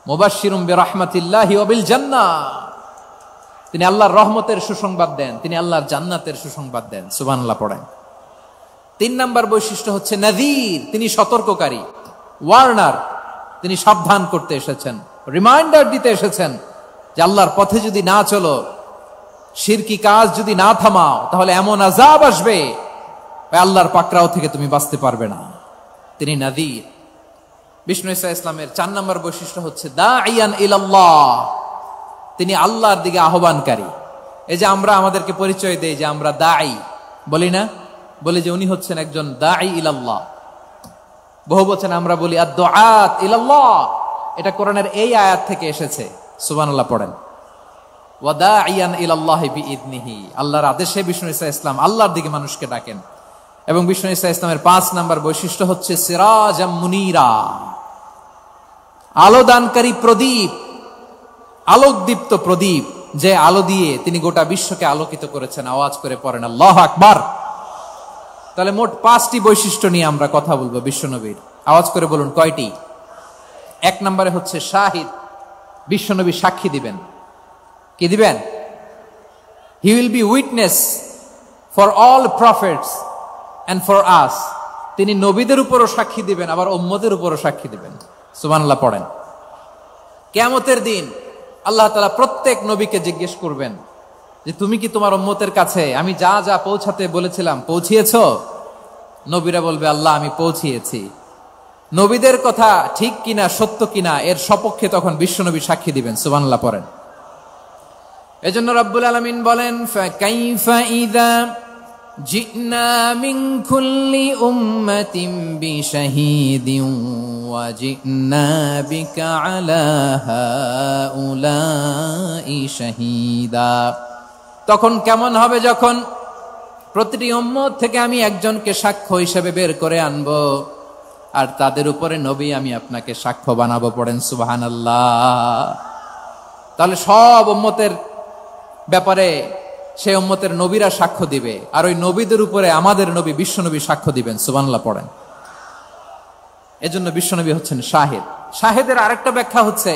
[SPEAKER 1] মুবাশশিরুম বিরাহমাতিল্লাহি ওয়া বিল জান্নাহ, তিনি আল্লাহর রহমতের সুসংবাদ দেন, তিনি আল্লাহর জান্নাতের সুসংবাদ দেন। সুবহানাল্লাহ পড়েন। 3 নম্বর বৈশিষ্ট্য হচ্ছে নাযীর, তিনি সতর্ককারী, ওয়ার্নার, তিনি সাবধান করতে এসেছেন, রিমাইন্ডার দিতে এসেছেন যে আল্লাহর পথে যদি না চলো, শিরকি কাজ যদি না থামাও, তাহলে এমন আযাব আসবে আল্লাহর পাকড়াও থেকে তুমি বাঁচতে পারবে না। তিনি নাযীর। বিষ্ণু ইসা ইসলামের 4 নম্বর বৈশিষ্ট্য হচ্ছে দাঈয়ান ইলাল্লাহ, তিনি আল্লাহর দিকে আহ্বানকারী। এই যে আমরা আমাদেরকে পরিচয় দেই যে আমরা দাঈ, বলি না? বলি যে উনি হচ্ছেন একজন দাঈ ইলাল্লাহ। বহু বচনে আমরা বলি আদ-দুআত ইলাল্লাহ। এটা কোরআনের এই আয়াত থেকে এসেছে। সুবহানাল্লাহ পড়েন। ওয়া দাঈয়ান ইলাল্লাহি বিইذনিহি, আল্লাহর আদেশে বিষ্ণু ইসা ইসলাম আল্লাহর দিকে মানুষকে ডাকেন। এবং বিষ্ণু ইসা ইসলামের 5 নম্বর বৈশিষ্ট্য হচ্ছে সিরাজাম মুনীরা, আলোদানকারী প্রদীপ, আলোকদীপ্ত প্রদীপ, যে আলো দিয়ে তিনি গোটা বিশ্বকে আলোকিত করেছেন। আওয়াজ করে পড়েন আল্লাহু আকবার। তাহলে মোট 5টি বৈশিষ্ট্য নিয়ে আমরা কথা বলবো বিশ্বনবীর। আওয়াজ করে বলুন কয়টি? 1 নম্বরে হচ্ছে শাহিদ, বিশ্বনবী সাক্ষী দিবেন। কি দিবেন? He will be witness for all prophets and for us. তিনি নবীদের উপরও সাক্ষী দিবেন, আবার উম্মতের উপরও সাক্ষী দিবেন। সুবহানাল্লাহ পড়েন। কিয়ামতের দিন আল্লাহ তাআলা প্রত্যেক নবীকে জিজ্ঞেস করবেন যে তুমি কি তোমার উম্মতের কাছে আমি যা যা পৌঁছাতে বলেছিলাম পৌঁছিয়েছো? নবীরা বলবে, আল্লাহ আমি পৌঁছিয়েছি। নবীদের কথা ঠিক কিনা, সত্য কিনা, এর সপক্ষে তখন বিশ্বনবী সাক্ষী দিবেন। সুবহানাল্লাহ পড়েন। এজন্য রব্বুল আলামিন বলেন, ফাকাইফা ইযা জিনা মিন কুল্লি উম্মাতিন বিশাহীদিন ওয়া জিনা বিকা আলা হাউলাই শাহীদা। তখন কেমন হবে যখন প্রতিটি উম্মত থেকে আমি একজনকে সাক্ষ্য হিসেবে বের করে আনবো, আর তাদের উপরে নবী আমি আপনাকে সাক্ষ্য বানাবো। পড়েন সুবহানাল্লাহ। তাহলে সব উম্মতের ব্যাপারে সেই উম্মতের নবীরা সাক্ষ্য দিবে, আর ওই নবীদের উপরে আমাদের নবী বিশ্বনবী সাক্ষ্য দিবেন। সুবহানাল্লাহ পড়েন। এজন্য বিশ্বনবী হচ্ছেন শাহিদ। শাহিদের আরেকটা ব্যাখ্যা হচ্ছে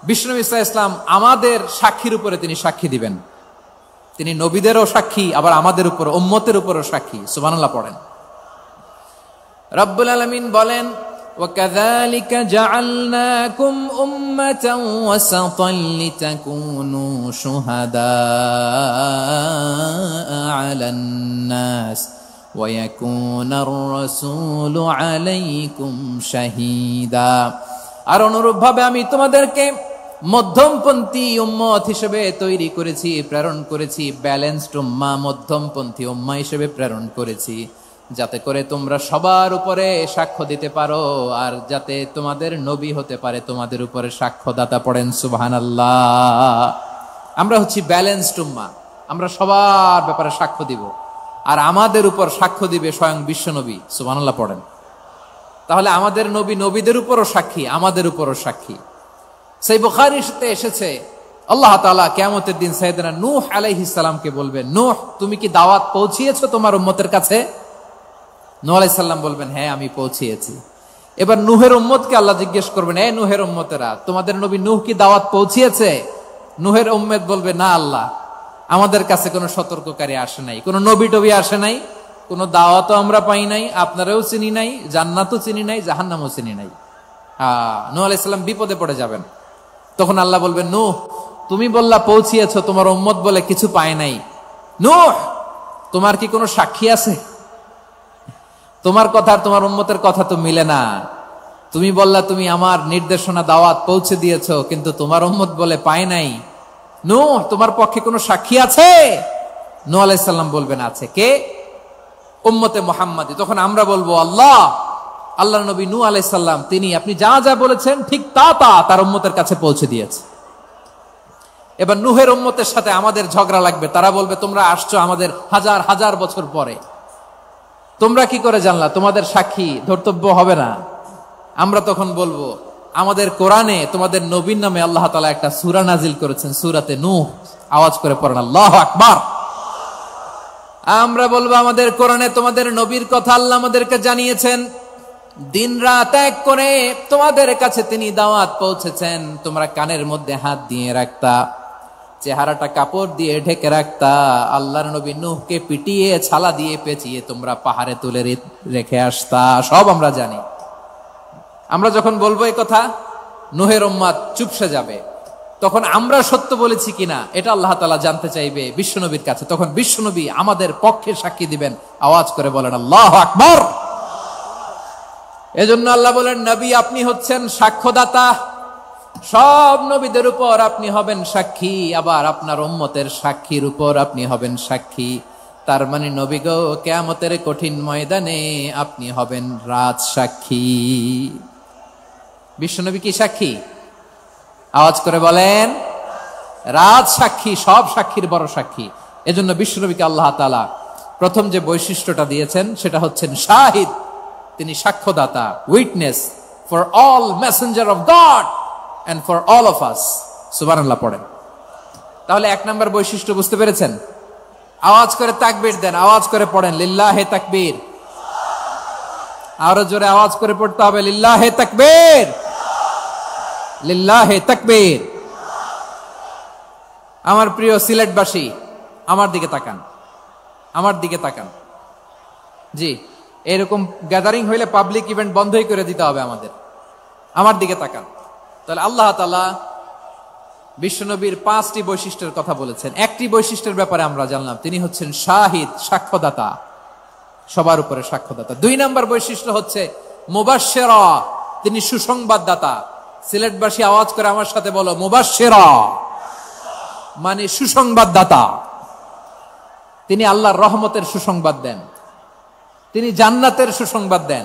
[SPEAKER 1] বিশ্বনবী সাল্লাল্লাহু আলাইহি ওয়াসাল্লাম আমাদের সাক্ষীর উপরে তিনি সাক্ষী দিবেন। তিনি নবীদেরও সাক্ষী, আবার আমাদের উপর, উম্মতের উপরও সাক্ষী। সুবহানাল্লাহ পড়েন। রব্বুল আলামিন বলেন, وَكَذَلِكَ جَعَلْنَاكُمْ أُمَّةً وَسَطًا لِتَكُونُوا شُهَدَاءَ عَلَى النَّاسِ وَيَكُونَ الرَّسُولُ عَلَيْكُمْ شَهِيدًا। আর অনুরূপভাবে আমি তোমাদেরকে মধ্যমপন্থী উম্মত হিসেবে তৈরি করেছি, প্রেরণ করেছি। ব্যালেন্সড উম্মাহ, মধ্যমপন্থী উম্মাহ হিসেবে প্রেরণ করেছি, যাতে করে তোমরা সবার উপরে সাক্ষ্য দিতে পারো, আর যাতে তোমাদের নবী হতে পারে তোমাদের উপরে সাক্ষ্যদাতা। পড়েন সুবহানাল্লাহ। আমরা হচ্ছি ব্যালেন্সড উম্মাহ, আমরা সবার ব্যাপারে সাক্ষ্য দিব, আর আমাদের উপর সাক্ষ্য দিবে স্বয়ং বিশ্বনবী। সুবহানাল্লাহ পড়েন। তাহলে আমাদের নবী নবীদের উপরও সাক্ষী, আমাদের উপরও সাক্ষী। সেই বুখারীতে এসেছে আল্লাহ তাআলা কিয়ামতের দিন সাইয়েদনা নূহ আলাইহিস সালামকে বলবেন, নূহ তুমি কি দাওয়াত পৌঁছিয়েছো তোমার উম্মতের কাছে? নূহ আলাইহিস সালাম বলবেন, হ্যাঁ আমি পৌঁছিয়েছি। এবার নূহের উম্মতকে আল্লাহ জিজ্ঞেস করবেন, এই নূহের উম্মতেরা, তোমাদের নবী নূহ কি দাওয়াত পৌঁছিয়েছে? নূহের উম্মত বলবে, না আল্লাহ, আমাদের কাছে কোনো সতর্ককারী আসে নাই, কোনো নবী টবি আসে নাই, কোনো দাওয়াতও আমরা পাই নাই, আপনারাও চিনি নাই, জান্নাতও চিনি নাই, জাহান্নামও চিনি নাই। নূহ আলাইহিস সালাম বিপদে পড়ে যাবেন। তখন আল্লাহ বলবেন, নূহ তুমি বললা পৌঁছিয়েছো, তোমার উম্মত বলে কিছু পায় নাই। নূহ তোমার কি কোনো সাক্ষী আছে? তোমার কথা আর তোমার উম্মতের কথা তো মিলে না। তুমি বললা তুমি আমার নির্দেশনা দাওয়াত পৌঁছে দিয়েছো, কিন্তু তোমার উম্মত বলে পায় নাই। নূহ তোমার পক্ষে কোনো সাক্ষী আছে? নূহ আলাইহিস সালাম বলবেন, আছে। কে? উম্মতে মুহাম্মাদি। তখন আমরা বলবো, আল্লাহ, আল্লাহর নবী নূহ আলাইহিস সালাম তিনি আপনি যা যা বলেছেন ঠিক তা তা তার উম্মতের কাছে পৌঁছে দিয়েছে। এবার নূহের উম্মতের সাথে আমাদের ঝগড়া লাগবে। তারা বলবে, তোমরা আসছো আমাদের হাজার হাজার বছর পরে, তোমরা কি করে জানলা? তোমাদের সাক্ষী ধর্তব্য হবে না। আমরা তখন বলবো, আমাদের কোরআনে তোমাদের নবীর নামে আল্লাহ তাআলা একটা সূরা নাজিল করেছেন, সূরাতে নূহ। আওয়াজ করে পড়েন আল্লাহু আকবার। আমরা বলবো, আমাদের কোরআনে তোমাদের নবীর কথা আল্লাহ আমাদেরকে জানিয়েছেন, দিন রাত এক করে তোমাদের কাছে তিনি দাওয়াত পৌঁছেছেন। তোমরা কানের মধ্যে হাত দিয়ে রাখতা, চেহারাটা কাপড় দিয়ে ঢেকে রাখতা, আল্লাহর নবী নূহকে পিটিয়ে ছালা দিয়ে পেঁচিয়ে তোমরা পাহাড়ে তুলে রেখে আসতা, সব আমরা জানি। আমরা যখন বলবো এই কথা, নূহের উম্মত চুপসে যাবে। তখন আমরা সত্য বলেছি কিনা এটা আল্লাহ তাআলা জানতে চাইবে বিশ্বনবীর কাছে। তখন বিশ্বনবী আমাদের পক্ষে সাক্ষী দিবেন। আওয়াজ করে বলেন আল্লাহু আকবার। এজন্য আল্লাহ বলেন, নবী আপনি হচ্ছেন সাক্ষ্যদাতা, সব নবীদের উপর আপনি হবেন সাক্ষী, আবার আপনার উম্মতের সাক্ষীর উপর আপনি হবেন সাক্ষী। তার মানে নবী গো, কিয়ামতের কঠিন ময়দানে আপনি হবেন রাজ সাক্ষী। বিশ্বনবী কি সাক্ষী? আওয়াজ করে বলেন, রাজ সাক্ষী, সব সাক্ষীর বড় সাক্ষী। এজন্য বিশ্বনবীকে আল্লাহ তাআলা প্রথম যে বৈশিষ্ট্যটা দিয়েছেন সেটা হচ্ছেন শাহিদ। তিনি সাক্ষ্যদাতা, witness for all messenger of God and for all of us। সুবহানাল্লাহ পড়েন। তাহলে এক নাম্বার বৈশিষ্ট্য বুঝতে পেরেছেন? আওয়াজ করে তাকবীর দেন, আওয়াজ করে পড়েন লিল্লাহে তাকবীর। আরো জোরে আওয়াজ করে পড়তে হবে, লিল্লাহে তাকবীর, লিল্লাহে তাকবীর। আমার প্রিয় সিলেটবাসী, আমার দিকে তাকান, আমার দিকে তাকান। জি, এরকম গ্যাদারিং হইলে পাবলিক ইভেন্ট বন্ধই করে দিতে হবে আমাদের। আমার দিকে তাকান। তাহলে আল্লাহ তাআলা বিশ্বনবীর 5টি বৈশিষ্ট্যের কথা বলেছেন। একটি বৈশিষ্ট্যের ব্যাপারে আমরা জানলাম, তিনি হচ্ছেন শাহিদ, সাক্ষ্যদাতা, সবার উপরে সাক্ষ্যদাতা। 2 নাম্বার বৈশিষ্ট্য হচ্ছে মুবাশশিরা, তিনি সুসংবাদদাতা। সিলেটবাসী আওয়াজ করে আমার সাথে বলো, মুবাশশিরা মানে সুসংবাদদাতা। তিনি আল্লাহর রহমতের সুসংবাদ দেন, তিনি জান্নাতের সুসংবাদ দেন।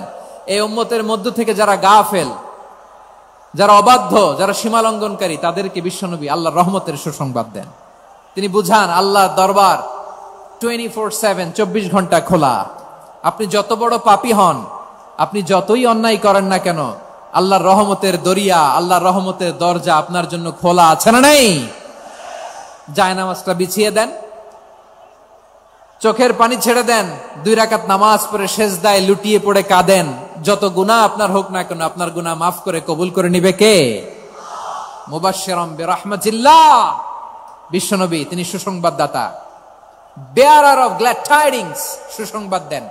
[SPEAKER 1] এই উম্মতের মধ্য থেকে যারা গাফেল, যারা অবাধ্য, যারা সীমালঙ্ঘনকারী, তাদেরকে বিশ্বনবী আল্লাহর রহমতের সুসংবাদ দেন। তিনি বুঝান আল্লাহর দরবার 24/7, 24 ঘন্টা খোলা। আপনি যত বড় পাপী হন, আপনি যতই অন্যায় করেন না কেন, আল্লাহর রহমতের দরিয়া, আল্লাহর রহমতের দরজা আপনার জন্য খোলা আছে না নাই? জায়নামাজটা বিছিয়ে দেন, চোখের পানি ছেড়ে দেন, 2 রাকাত নামাজ পড়ে সেজদায় লুটিয়ে পড়ে কাঁদেন। যত গুনাহ আপনার হোক না কেন, আপনার গুনাহ মাফ করে কবুল করে নিবে কে? মুবাশশিরাম বিরহমাতিল্লাহ। বিশ্বনবী তিনি সুসংবাদদাতা, বেয়ারার অফ গ্ল্যাড টাইডিংস, সুসংবাদ দেন।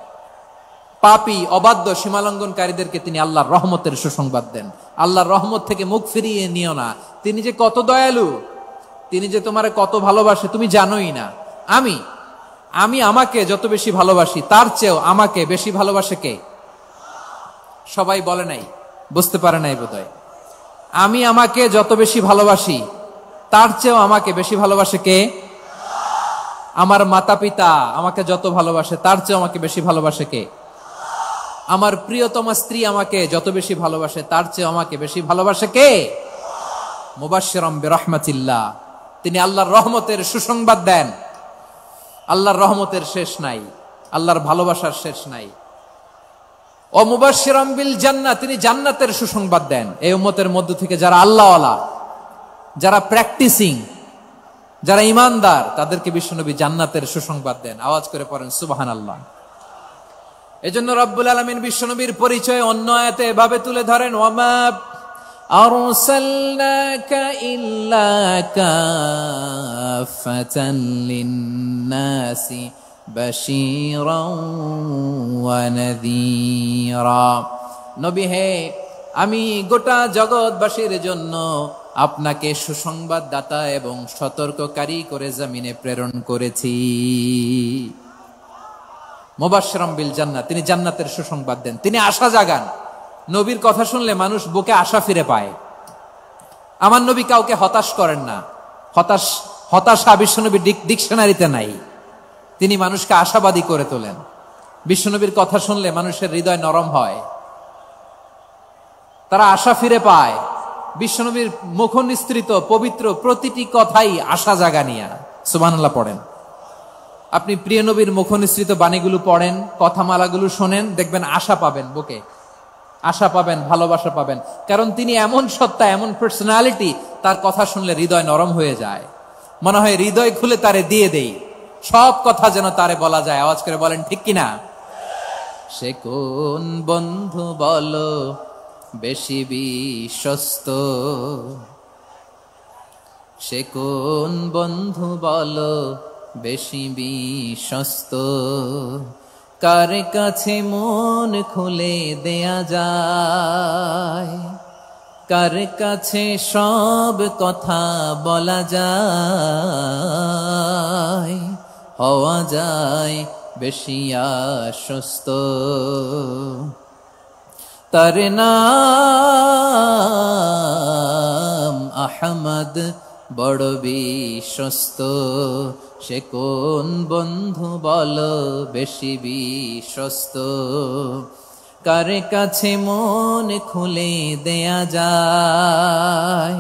[SPEAKER 1] পাপী, অবাধ্য, সীমালঙ্ঘনকারীদেরকে তিনি আল্লাহর রহমতের সুসংবাদ দেন। আল্লাহর রহমত থেকে মুখ ফিরিয়ে নিও না। তিনি যে কত দয়ালু, তিনি যে তোমারে কত ভালোবাসে তুমি জানোই না। আমি আমাকে যত বেশি ভালোবাসি, তার চেয়েও আমাকে বেশি ভালোবাসে কে? সবাই বলে নাই, বুঝতে পারে নাই বোধহয়। আমি আমাকে যত বেশি ভালোবাসি, তার চেয়েও আমাকে বেশি ভালোবাসে কে? আমার মাতা পিতা আমাকে যত ভালোবাসে, তার চেয়েও আমাকে বেশি ভালোবাসে কে? আমার প্রিয়তমা স্ত্রী আমাকে যত বেশি ভালোবাসে, তার চেয়েও আমাকে বেশি ভালোবাসে কে? মুবাশশিরাম বিরহমাতিল্লাহ, তিনি আল্লাহর রহমতের সুসংবাদ দেন। আল্লাহর রহমতের শেষ নাই, আল্লাহর ভালোবাসার শেষ নাই। ও মুবাশশিরাম বিল জান্নাহ, তিনি জান্নাতের সুসংবাদ দেন। এই উম্মতের মধ্য থেকে যারা আল্লাহওয়ালা, যারা প্র্যাকটিসিং, যারা ঈমানদার তাদেরকে বিশ্বনবী জান্নাতের সুসংবাদ দেন। আওয়াজ করে পড়েন সুবহানাল্লাহ। এজন্য রব্বুল আলামিন বিশ্বনবীর পরিচয় অন্য আয়াতে এভাবে তুলে ধরেন, ওয়ামা আরসালনাকা ইল্লা কাফাতান লিন্নাসি বাশীরাও ওয়া নাযীরা। নবী হে, আমি গোটা জগৎবাসীর জন্য আপনাকে সুসংবাদদাতা এবং সতর্ককারী করে জমিনে প্রেরণ করেছি। মুবাশশিরাম বিল জান্নাত, তিনি জান্নাতের সুসংবাদ দেন, তিনি আশা জাগান। নবীর কথা শুনলে মানুষ বুকে আশা ফিরে পায়। আমার নবী কাউকে হতাশ করেন না। হতাশা বিশ্বনবীর ডিকশনারিতে নাই। তিনি মানুষকে আশাবাদী করে তোলেন। বিশ্বনবীর কথা শুনলে মানুষের হৃদয় নরম হয়, তারা আশা ফিরে পায়। বিশ্বনবীর মুখ নিঃসৃত পবিত্র প্রতিটি কথাই আশা জাগানিয়া। সুবহানাল্লাহ পড়েন। আপনি প্রিয় নবীর মুখ নিঃসৃত বাণীগুলো পড়েন, কথামালাগুলো শোনেন, দেখবেন আশা পাবেন, বুকে আশা পাবেন, ভালোবাসা পাবেন। কারণ তিনি এমন সত্তা, এমন পার্সোনালিটি, তার কথা শুনলে হৃদয় নরম হয়ে যায়। মনে হয় হৃদয় খুলে তারে দিয়ে দেই, সব কথা যেন তারে বলা যায়। আওয়াজ করে বলেন ঠিক কিনা? সে কোন বন্ধু বলো বেশি বিশ্বস্ত, সে কোন বন্ধু বলো বেশি বিশ্বস্ত, কার কাছে মন খুলে দেয়া যায়, কার কাছে সব কথা বলা যায়, হওয়া যায় বেশি আশ্বস্ত। তার নাম আহমদ, বড় বিশ্বস্ত। সে কোন বন্ধু বলো বেশি বিশ্বস্ত, কার কাছে মন খুলে দেয়া যায়,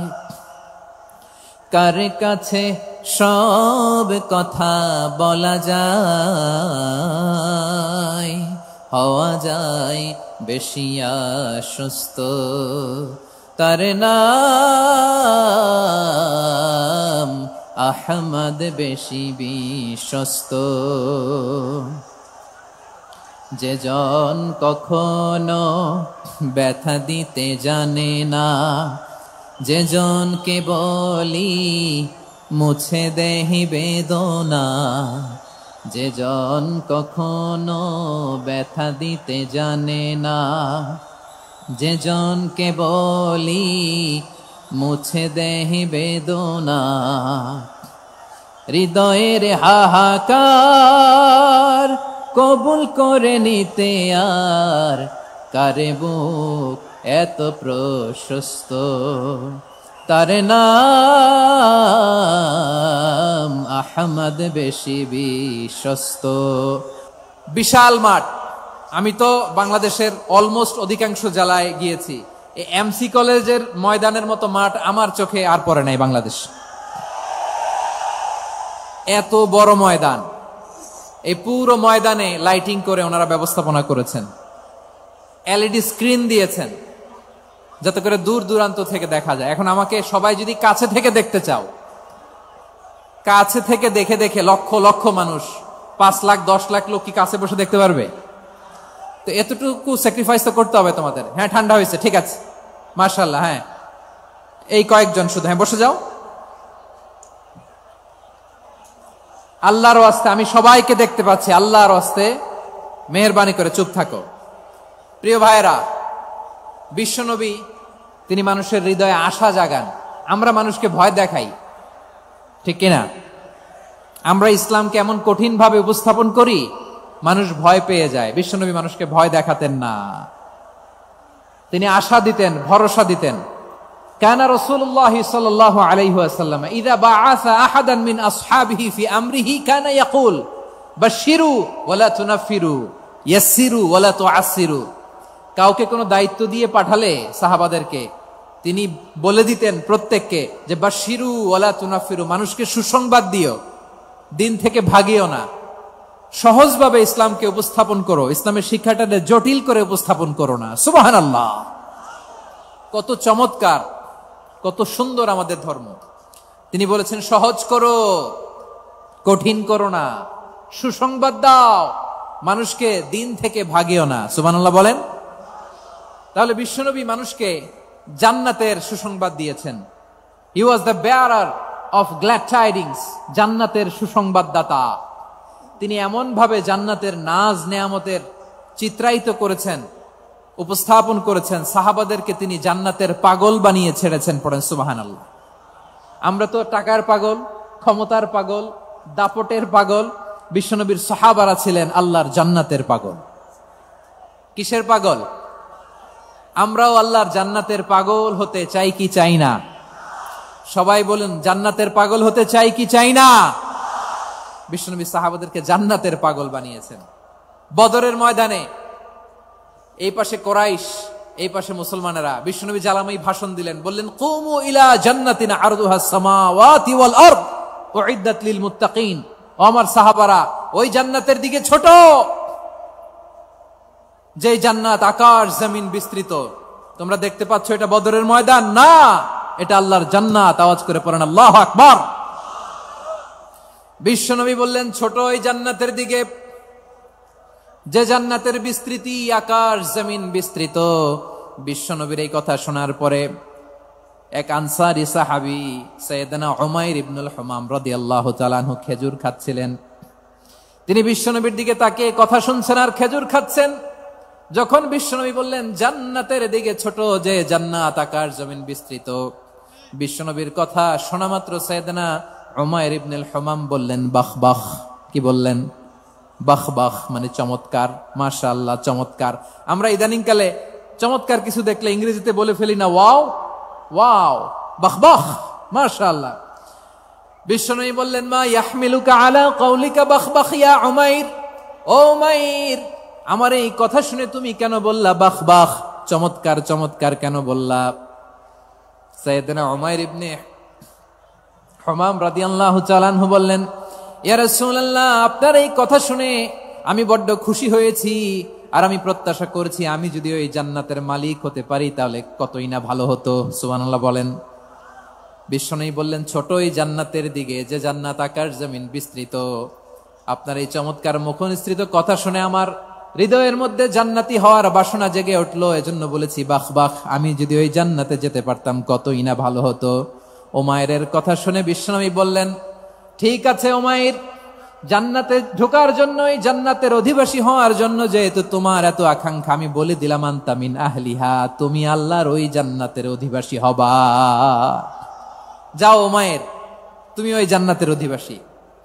[SPEAKER 1] কার কাছে সব কথা বলা যায়, হওয়া যায় বেশি আশ্বস্ত। তার নাম আহমদ, বেশি বিশ্বস্ত। যে জন কখনো ব্যথা দিতে জানে না, যে জনকে বলি মুছে দেহি বেদনা, যে জন কখনো ব্যথা দিতে জানে না, যে জনকে বলি মুছে দেহি বেদনা, হৃদয়ের হাহাকার কবুল করে নিতে আর কারে বুক এত প্রশস্ত। তার নাম আহমদ, বেশি বিশ্বস্ত। বিশাল মাঠ। আমি তো বাংলাদেশের অলমোস্ট অধিকাংশ জেলায় গিয়েছি। এই এমসি কলেজের ময়দানের মতো মাঠ আমার চোখে আর পড়ে নাই বাংলাদেশ। এত বড় ময়দান, এই পুরো ময়দানে লাইটিং করে ওনারা ব্যবস্থাপনা করেছেন, এলইডি স্ক্রিন দিয়েছেন যাতে করে দূর দূরান্ত থেকে দেখা যায়। এখন আমাকে সবাই যদি কাছে থেকে দেখতে চাও, কাছে থেকে দেখে দেখে লক্ষ লক্ষ মানুষ, 5 লাখ 10 লাখ লোক কি কাছে বসে দেখতে পারবে? তো এতটুকু স্যাক্রিফাইস তো করতে হবে তোমাদের। হ্যাঁ, ঠান্ডা হয়েছে, ঠিক আছে, মাশাআল্লাহ। হ্যাঁ, এই কয়েকজন শুধু, হ্যাঁ বসে যাও। আল্লাহর ওয়াস্তে আমি সবাইকে দেখতে পাচ্ছি, আল্লাহর ওয়াস্তে মেহেরবানি করে চুপ থাকো। প্রিয় ভাইরা, বিশ্বনবী তিনি মানুষের হৃদয়ে আশা জাগান। আমরা মানুষকে ভয় দেখাই, ঠিক কিনা? আমরা ইসলামকে এমন কঠিন ভাবে উপস্থাপন করি, মানুষ ভয় পেয়ে যায়। বিশ্বনবী মানুষকে ভয় দেখাতেন না, তিনি আশা দিতেন, ভরসা দিতেন। কানা রাসূলুল্লাহ সাল্লাল্লাহু আলাইহি ওয়াসাল্লাম ইযা বাআসা আহাদান মিন আসহাবিহি ফি আমরিহি কানা ইয়াকুল বাশশিরু ওয়ালা তুনাফিরু, ইয়াসসিরু ওয়ালা তুআসসিরু। কাউকে কোনো দায়িত্ব দিয়ে পাঠালে সাহাবাদেরকে তিনি বলে দিতেন প্রত্যেককে যে বাশশিরু ওয়ালা তুনাফিরু, মানুষকে সুসংবাদ দিও, দিন থেকে ভাগিও না, সহজভাবে ইসলামকে উপস্থাপন করো, ইসলামের শিক্ষাটাকে জটিল করে উপস্থাপন করো না। সুবহানাল্লাহ, কত চমৎকার, কত সুন্দর আমাদের ধর্ম। তিনি বলেছেন সহজ করো, কঠিন করো না, সুসংবাদ দাও, মানুষকে দিন থেকে ভাগিও না। সুবহানাল্লাহ বলেন। তাহলে বিশ্বনবী মানুষকে জান্নাতের সুসংবাদ দিয়েছেন। He was the bearer of glad tidings, জান্নাতের সুসংবাদদাতা। তিনি এমন ভাবে জান্নাতের নাজ নেয়ামতের চিত্রায়িত করেছেন, উপস্থাপন করেছেন, সাহাবাদেরকে তিনি জান্নাতের পাগল বানিয়ে ছেড়েছেন। পড়েন সুবহানাল্লাহ। আমরা তো টাকার পাগল, ক্ষমতার পাগল, দাপটের পাগল। বিশ্বনবীর সাহাবারা ছিলেন আল্লাহর জান্নাতের পাগল। কিসের পাগল? আমরাও আল্লাহর জান্নাতের পাগল হতে চাই কি চাই না? সবাই বলুন, জান্নাতের পাগল হতে চাই কি চাই না? বিশ্বনবী সাহাবাদেরকে জান্নাতের পাগল বানিয়েছেন। বদরের ময়দানে এই পাশে কোরাইশ, এই পাশে মুসলমানেরা। বিশ্বনবী জালামাই ভাষণ দিলেন, বললেন কুমু ইলা জান্নাতিন আরদুহাস সামাওয়াতি ওয়াল আরদ উইদ্দাত লিল মুত্তাকিন। ও আমার সাহাবারা, ওই জান্নাতের দিকে ছোট, যে জান্নাত আকাশ জমিন বিস্তৃত। তোমরা দেখতে পাচ্ছ এটা বদরের ময়দান না, এটা আল্লাহর জান্নাত। আওয়াজ করে পড়েন আল্লাহু আকবার। বিশ্বনবী বললেন ছোট ওই জান্নাতের দিকে, যে জান্নাতের বিস্তৃতি আকাশ জমিন বিস্তৃত। বিশ্বনবীর এই কথা শোনার পরে এক আনসারী সাহাবী সাইয়েদনা উমাইর ইবনুল হুমাম রাদিয়াল্লাহু তাআলা আনহু খেজুর খাচ্ছিলেন। তিনি বিশ্বনবীর দিকে তাকিয়ে কথা শুনছেন আর খেজুর খাচ্ছেন। যখন বিশ্বনবী বললেন জান্নাতের দিকে ছোট, যে জান্নাত আকাশ জমিন বিস্তৃত, বিশ্বনবীর কথা শোনা মাত্র সাইয়েদনা উমাইর ইবনুল হুমাম বললেন বাহ বাহ। কি বললেন? বাহ বাহ মানে চমৎকার, মাশাআল্লাহ চমৎকার। আমরা ইদানিং কালে চমৎকার কিছু দেখলে ইংরেজিতে বলে ফেলি না ওয়াও ওয়াও, বাহ বাহ, মাশাআল্লাহ। বিশ্বনবী বললেন মা ইয়াহমিলুকা আলা কাউলিকা বাহ বাহ ইয়া উমাইর। ও উমাইর, আমার এই কথা শুনে তুমি কেন বললা বাহ বাহ, চমৎকার চমৎকার কেন বললা? সাইয়েদনা উমাইর ইবনে হুমাম রাদিয়াল্লাহু তাআলা আনহু বললেন ইয়া রাসূলুল্লাহ, আপনার এই কথা শুনে আমি বড্ড খুশি হয়েছি, আর আমি প্রত্যাশা করছি আমি যদি ওই জান্নাতের মালিক হতে পারি তাহলে কতই না ভালো হতো। সুবহানাল্লাহ বলেন। বিশ্বনবী বললেন ছোট ওই জান্নাতের দিকে, যে জান্নাত আকাশ জমিন বিস্তৃত। আপনার এই চমৎকার মুখনিসৃত কথা শুনে আমার হৃদয়ের মধ্যে জান্নাতি হওয়ার বাসনা জেগে উঠলো, এজন্য বলেছি বাহ বাহ, আমি যদি ওই জান্নাতে যেতে পারতাম কতই না ভালো হতো। উমাইরের কথা শুনে বিশ্বনবী বললেন ঠিক আছে উমাইর, জান্নাতে ঢোকার জন্য, এই জান্নাতের অধিবাসী হওয়ার জন্য যেহেতু তোমার এত আকাঙ্ক্ষা, আমি বলে দিলাম আনতা মিন আহলিহা, তুমি আল্লাহর ওই জান্নাতের অধিবাসী হবা। যাও উমাইর, তুমি ওই জান্নাতের অধিবাসী,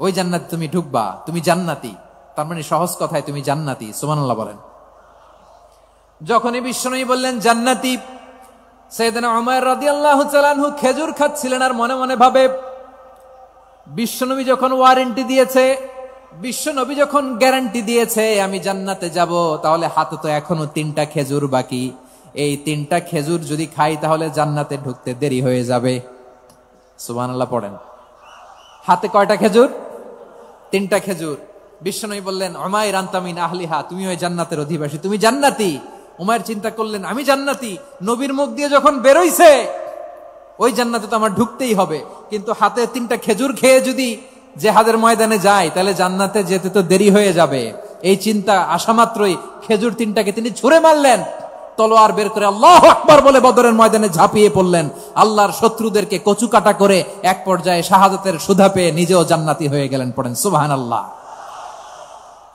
[SPEAKER 1] ওই জান্নাতে তুমি ঢুকবা, তুমি জান্নাতি। তার মানে সহজ কথায় তুমি জান্নাতি। সুবহানাল্লাহ বলেন। যখনই বিশ্বনবী বললেন জান্নাতি, সাইয়েদনা উমাইর রাদিয়াল্লাহু তাআলা আনহু খেজুর খাচ্ছিলেন আর মনে মনে ভাবে বিশ্বনবী যখন ওয়ারেন্টি দিয়েছে, বিশ্বনবী যখন গ্যারান্টি দিয়েছে আমি জান্নাতে যাব, তাহলে হাতে তো এখনো 3টা খেজুর বাকি। এই 3টা খেজুর যদি খাই তাহলে জান্নাতে ঢুকতে দেরি হয়ে যাবে। সুবহানাল্লাহ পড়েন। হাতে কয়টা খেজুর? 3টা খেজুর। বিশ্বনবী বললেন উমাইর আনতা মিন আহলিহা, তুমি ওই জান্নাতের অধিবাসী, তুমি জান্নাতি। উমাইর চিন্তা করলেন আমি জান্নাতি, নবীর মুখ দিয়ে যখন বেরোইছে ওই জান্নাতে তো আমার ঢুকতেই হবে, কিন্তু হাতে 3টা খেজুর খেয়ে যদি জিহাদের ময়দানে যায় তাহলে জান্নাতে যেতে তো দেরি হয়ে যাবে। এই চিন্তা আসা মাত্রই খেজুর 3টাকে তিনি ছুঁড়ে মারলেন, তলোয়ার বের করে আল্লাহু আকবার বলে বদরের ময়দানে ঝাঁপিয়ে পড়লেন। আল্লাহর শত্রুদেরকে কচু কাটা করে এক পর্যায়ে শাহাদাতের সুধা পেয়ে নিজেও জান্নাতি হয়ে গেলেন। পড়েন সুবহানাল্লাহ।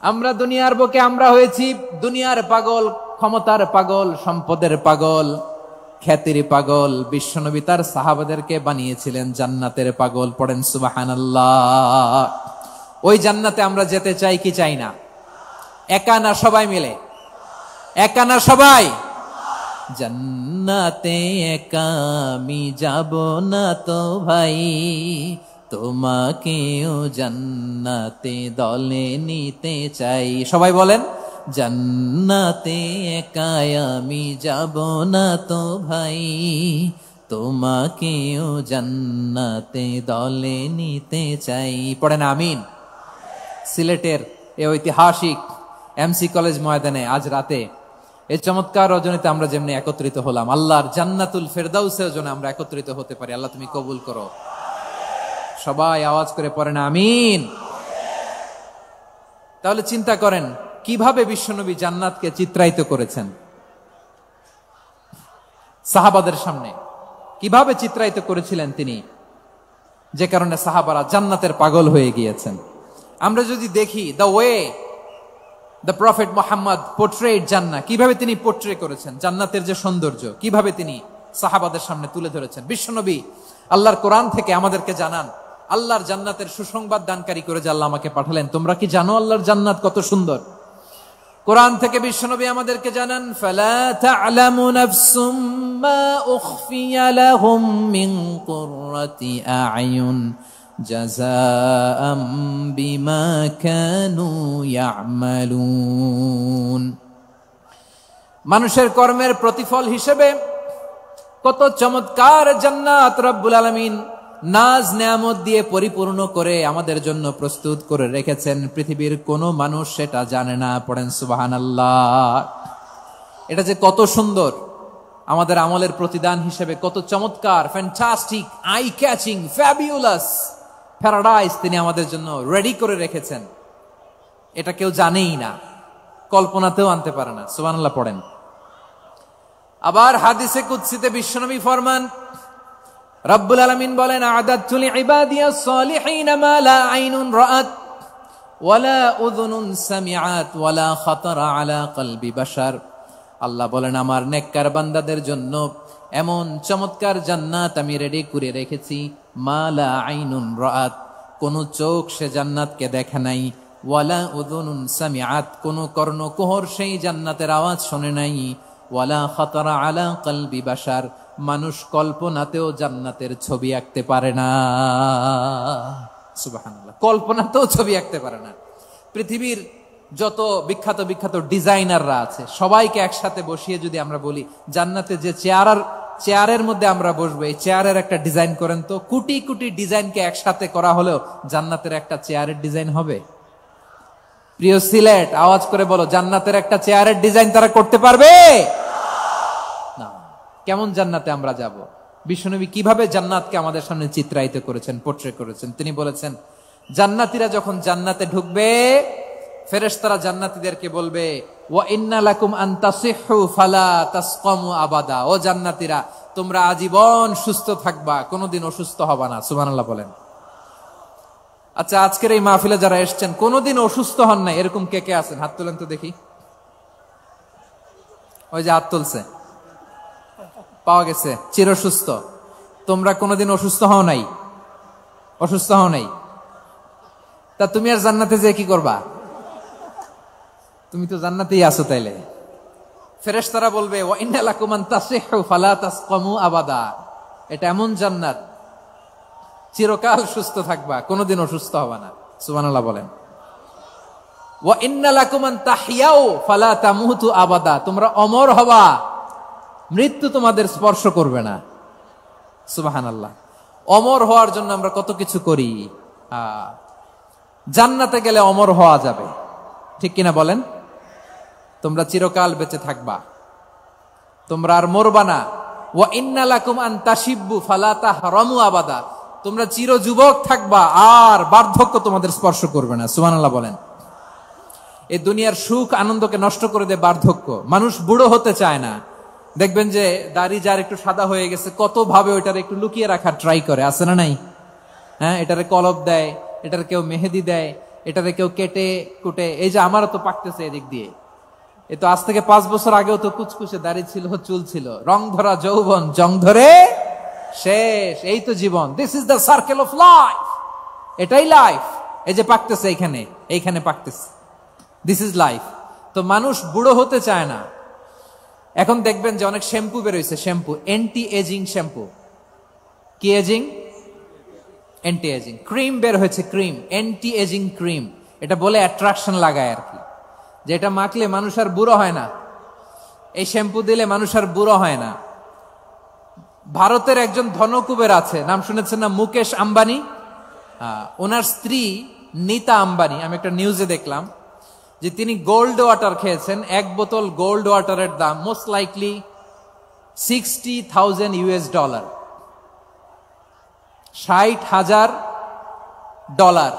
[SPEAKER 1] আমরা দুনিয়ার বুকে আমরা হয়েছি দুনিয়ার পাগল, ক্ষমতার পাগল, সম্পদের পাগল, খ্যাতির পাগল। বিশ্বনবী তার সাহাবাদেরকে বানিয়েছিলেন জান্নাতের পাগল। পড়েন সুবহানাল্লাহ। ওই জান্নাতে আমরা যেতে চাই কি চাই না? একা না সবাই মিলে? একা না সবাই? জান্নাতে একা আমি যাব না তো ভাই, তোমাকেও জান্নাতে দলে নিতে চাই। সবাই বলেন জান্নাতে একা আমি যাব না তো ভাই, তোমাকেও জান্নাতে দলে নিতে চাই। পড়েন আমিন। সিলেটের এই ঐতিহাসিক এমসি কলেজ ময়দানে আজ রাতে এই চমৎকার রজনীতে আমরা যেমনি একত্রিত হলাম, আল্লাহর জান্নাতুল ফেরদাউসের জন্য আমরা একত্রিত হতে পারি। আল্লাহ তুমি কবুল করো। সবাই আওয়াজ করে পড়েন আমিন। তাহলে চিন্তা করেন কিভাবে বিশ্বনবী জান্নাতকে চিত্রায়িত করেছেন সাহাবাদের সামনে, কিভাবে চিত্রায়িত করেছিলেন তিনি, যে কারণে সাহাবারা জান্নাতের পাগল হয়ে গিয়েছেন। আমরা যদি দেখি the way the prophet Muhammad portrait জান্নাত, কিভাবে তিনি পোর্ট্রে করেছেন জান্নাতের যে সৌন্দর্য, কিভাবে তিনি সাহাবাদের সামনে তুলে ধরেছেন। বিশ্বনবী আল্লাহর কোরআন থেকে আমাদেরকে জানান আল্লাহর জান্নাতের সুসংবাদ দানকারী করে যে আল্লাহ আমাকে পাঠালেন। তোমরা কি জানো আল্লাহর জান্নাত কত সুন্দর? কোরআন থেকে বিশ্বনবী আমাদেরকে জানান ফালা তা'লামু নাফসুম মা উখফিয়া লাহুম মিন কুররাতি আ'য়ুন জাযাআম বিমা কানু ইয়া'মালুন। মানুষের কর্মের প্রতিফল হিসেবে কত চমৎকার জান্নাত রব্বুল আলামিন নাজ নেয়ামত দিয়ে পরিপূর্ণ করে আমাদের জন্য প্রস্তুত করে রেখেছেন। পৃথিবীর কোনো মানুষ সেটা জানে না। পড়েন সুবহানাল্লাহ। এটা যে কত সুন্দর, আমাদের আমলের প্রতিদান হিসেবে কত চমৎকার, fantastic, eye catching, fabulous paradise তিনি আমাদের জন্য রেডি করে রেখেছেন। এটা কেউ জানেই না, কল্পনাতেও আনতে পারে না। সুবহানাল্লাহ পড়েন। আবার হাদিসে কুদসিতে বিশ্বনবী ফরমান, রব্বুল আলামিন বলেন আ'দাতু লিইবাদিয়াস সালিহিন মা লা আইনুন রাআত ওয়ালা উযুনুন সামিআত ওয়ালা খাতারা আলা কলবি বাশার। আল্লাহ বলেন আমার নেককার বান্দাদের জন্য এমন চমৎকার জান্নাত আমি রেডি করে রেখেছি, মা লা আইনুন রাআত, কোন চোখ সে জান্নাতকে দেখে নাই, ওয়ালা উযুনুন সামিআত, কোন কর্ণকুহর সেই জান্নাতের আওয়াজ শুনে নাই, ওয়ালা খাতারা আলা কলবি বাশার, মানুষ কল্পনাতেও জান্নাতের ছবি আঁকতে পারে না। সুবহানাল্লাহ, কল্পনাতেও ছবি আঁকতে পারে না। পৃথিবীর যত বিখ্যাত বিখ্যাত ডিজাইনাররা আছে সবাইকে একসাথে বসিয়ে যদি আমরা বলি জান্নাতে যে চেয়ারের মধ্যে আমরা বসবো, এই চেয়ারের একটা ডিজাইন করেন তো, কোটি কোটি ডিজাইনকে একসাথে করা হলেও জান্নাতের একটা চেয়ারের ডিজাইন হবে? প্রিয় সিলেট, আওয়াজ করে বলো, জান্নাতের একটা চেয়ারের ডিজাইন তারা করতে পারবে না। কেমন জান্নাতে আমরা যাব? বিশ্বনবী কিভাবে জান্নাতকে আমাদের সামনে চিত্রায়িত করেছেন, পোর্ট্রে করেছেন। তিনি বলেছেন জান্নাতীরা যখন জান্নাতে ঢুকবে ফেরেশতারা জান্নাতীদেরকে বলবে ওয়া ইন্না লাকুম আন তাসিহু ফালা তাসকামু আবাদা, ও জান্নাতীরা তোমরা আজীবন সুস্থ থাকবা, কোনোদিন অসুস্থ হবা না। সুবহানাল্লাহ বলেন। আচ্ছা, আজকের এই মাহফিলে যারা এসেছেন কোনোদিন অসুস্থ হন নাই এরকম কে কে আছেন? হাত তোলেন তো দেখি। ওই যে হাত তুলছে, পাওয়া গেছে, চিরসুস্থ। তোমরা কোনোদিন অসুস্থ হও নাই? অসুস্থ হও নাই? তা তুমি আর জান্নাতে যে কি করবা? তুমি তো জান্নাতেই আছো। তাইলে ফেরেশতারা বলবে ওয়া ইন্না লাকুম আন তাসিহু ফালা তাসকামু আবাদা, এটা এমন জান্নাত চিরকাল সুস্থ থাকবা, কোনোদিন অসুস্থ হবা না। সুবহানাল্লাহ বলেন। ওয়া ইন্না লাকুম আন তাহইয়াউ ফালা তামুতু আবাদা, তোমরা অমর হবা, মৃত্যু তোমাদের স্পর্শ করবে না। সুবহানাল্লাহ। অমর হওয়ার জন্য আমরা কত কিছু করি। জান্নাতে গেলে অমর হওয়া যাবে, ঠিক কিনা বলেন? তোমরা চিরকাল বেঁচে থাকবা, তোমরা আর মরবা না। ওয়া ইন্না লাকুম আন তাশিব্বু ফালা তাহরামু আবাদা, তোমরা চির যুবক থাকবা, আর বার্ধক্য তোমাদের স্পর্শ করবে না। সুবহানাল্লাহ বলেন। এই দুনিয়ার সুখ আনন্দকে নষ্ট করে দেয় বার্ধক্য। মানুষ বুড়ো হতে চায় না। দেখবেন যে দাড়ি যার একটু সাদা হয়ে গেছে কত ভাবে ওইটার একটু লুকিয়ে রাখার ট্রাই করে, আছে না নাই? হ্যাঁ, এটারে কলব দেয়, এটার কেউ মেহেদি দেয়, এটারে কেউ কেটে কুটে। এই যে আমারও তো পাকতেছে এদিক দিয়ে, এ তো আজ থেকে 5 বছর আগেও তো কুচকুচে দাড়ি ছিল, চুল ছিল, রং ধরা যৌবন জং ধরে শেষ। এই তো জীবন। This is the circle of life, এটাই লাইফ। এই যে পাকতেছে এইখানে, এইখানে পাকতেছে, দিস ইজ লাইফ। তো মানুষ বুড়ো হতে চায় না। এখন দেখবেন যে অনেক শ্যাম্পু বেরোইছে, শ্যাম্পু অ্যান্টি এজিং শ্যাম্পু। কি এজিং? Anti aging. ক্রিম বের হয়েছে, ক্রিম, অ্যান্টি এজিং ক্রিম। এটা বলে অ্যাট্রাকশন লাগায় আর কি, যে এটা মাখলে মানুষ আর বুড়ো হয় না, এই শ্যাম্পু দিলে মানুষ আর বুড়ো হয় না। ভারতের একজন ধনকুবের আছে, নাম শুনেছেন না? মুকেশ আম্বানি। ওনার স্ত্রী নীতা আম্বানি, আমি একটা নিউজে দেখলাম যে তিনি গোল্ড ওয়াটার খেয়েছেন। 1 বোতল গোল্ড ওয়াটারের দাম মোস্ট লাইকলি $60,000 $60,000 ডলার,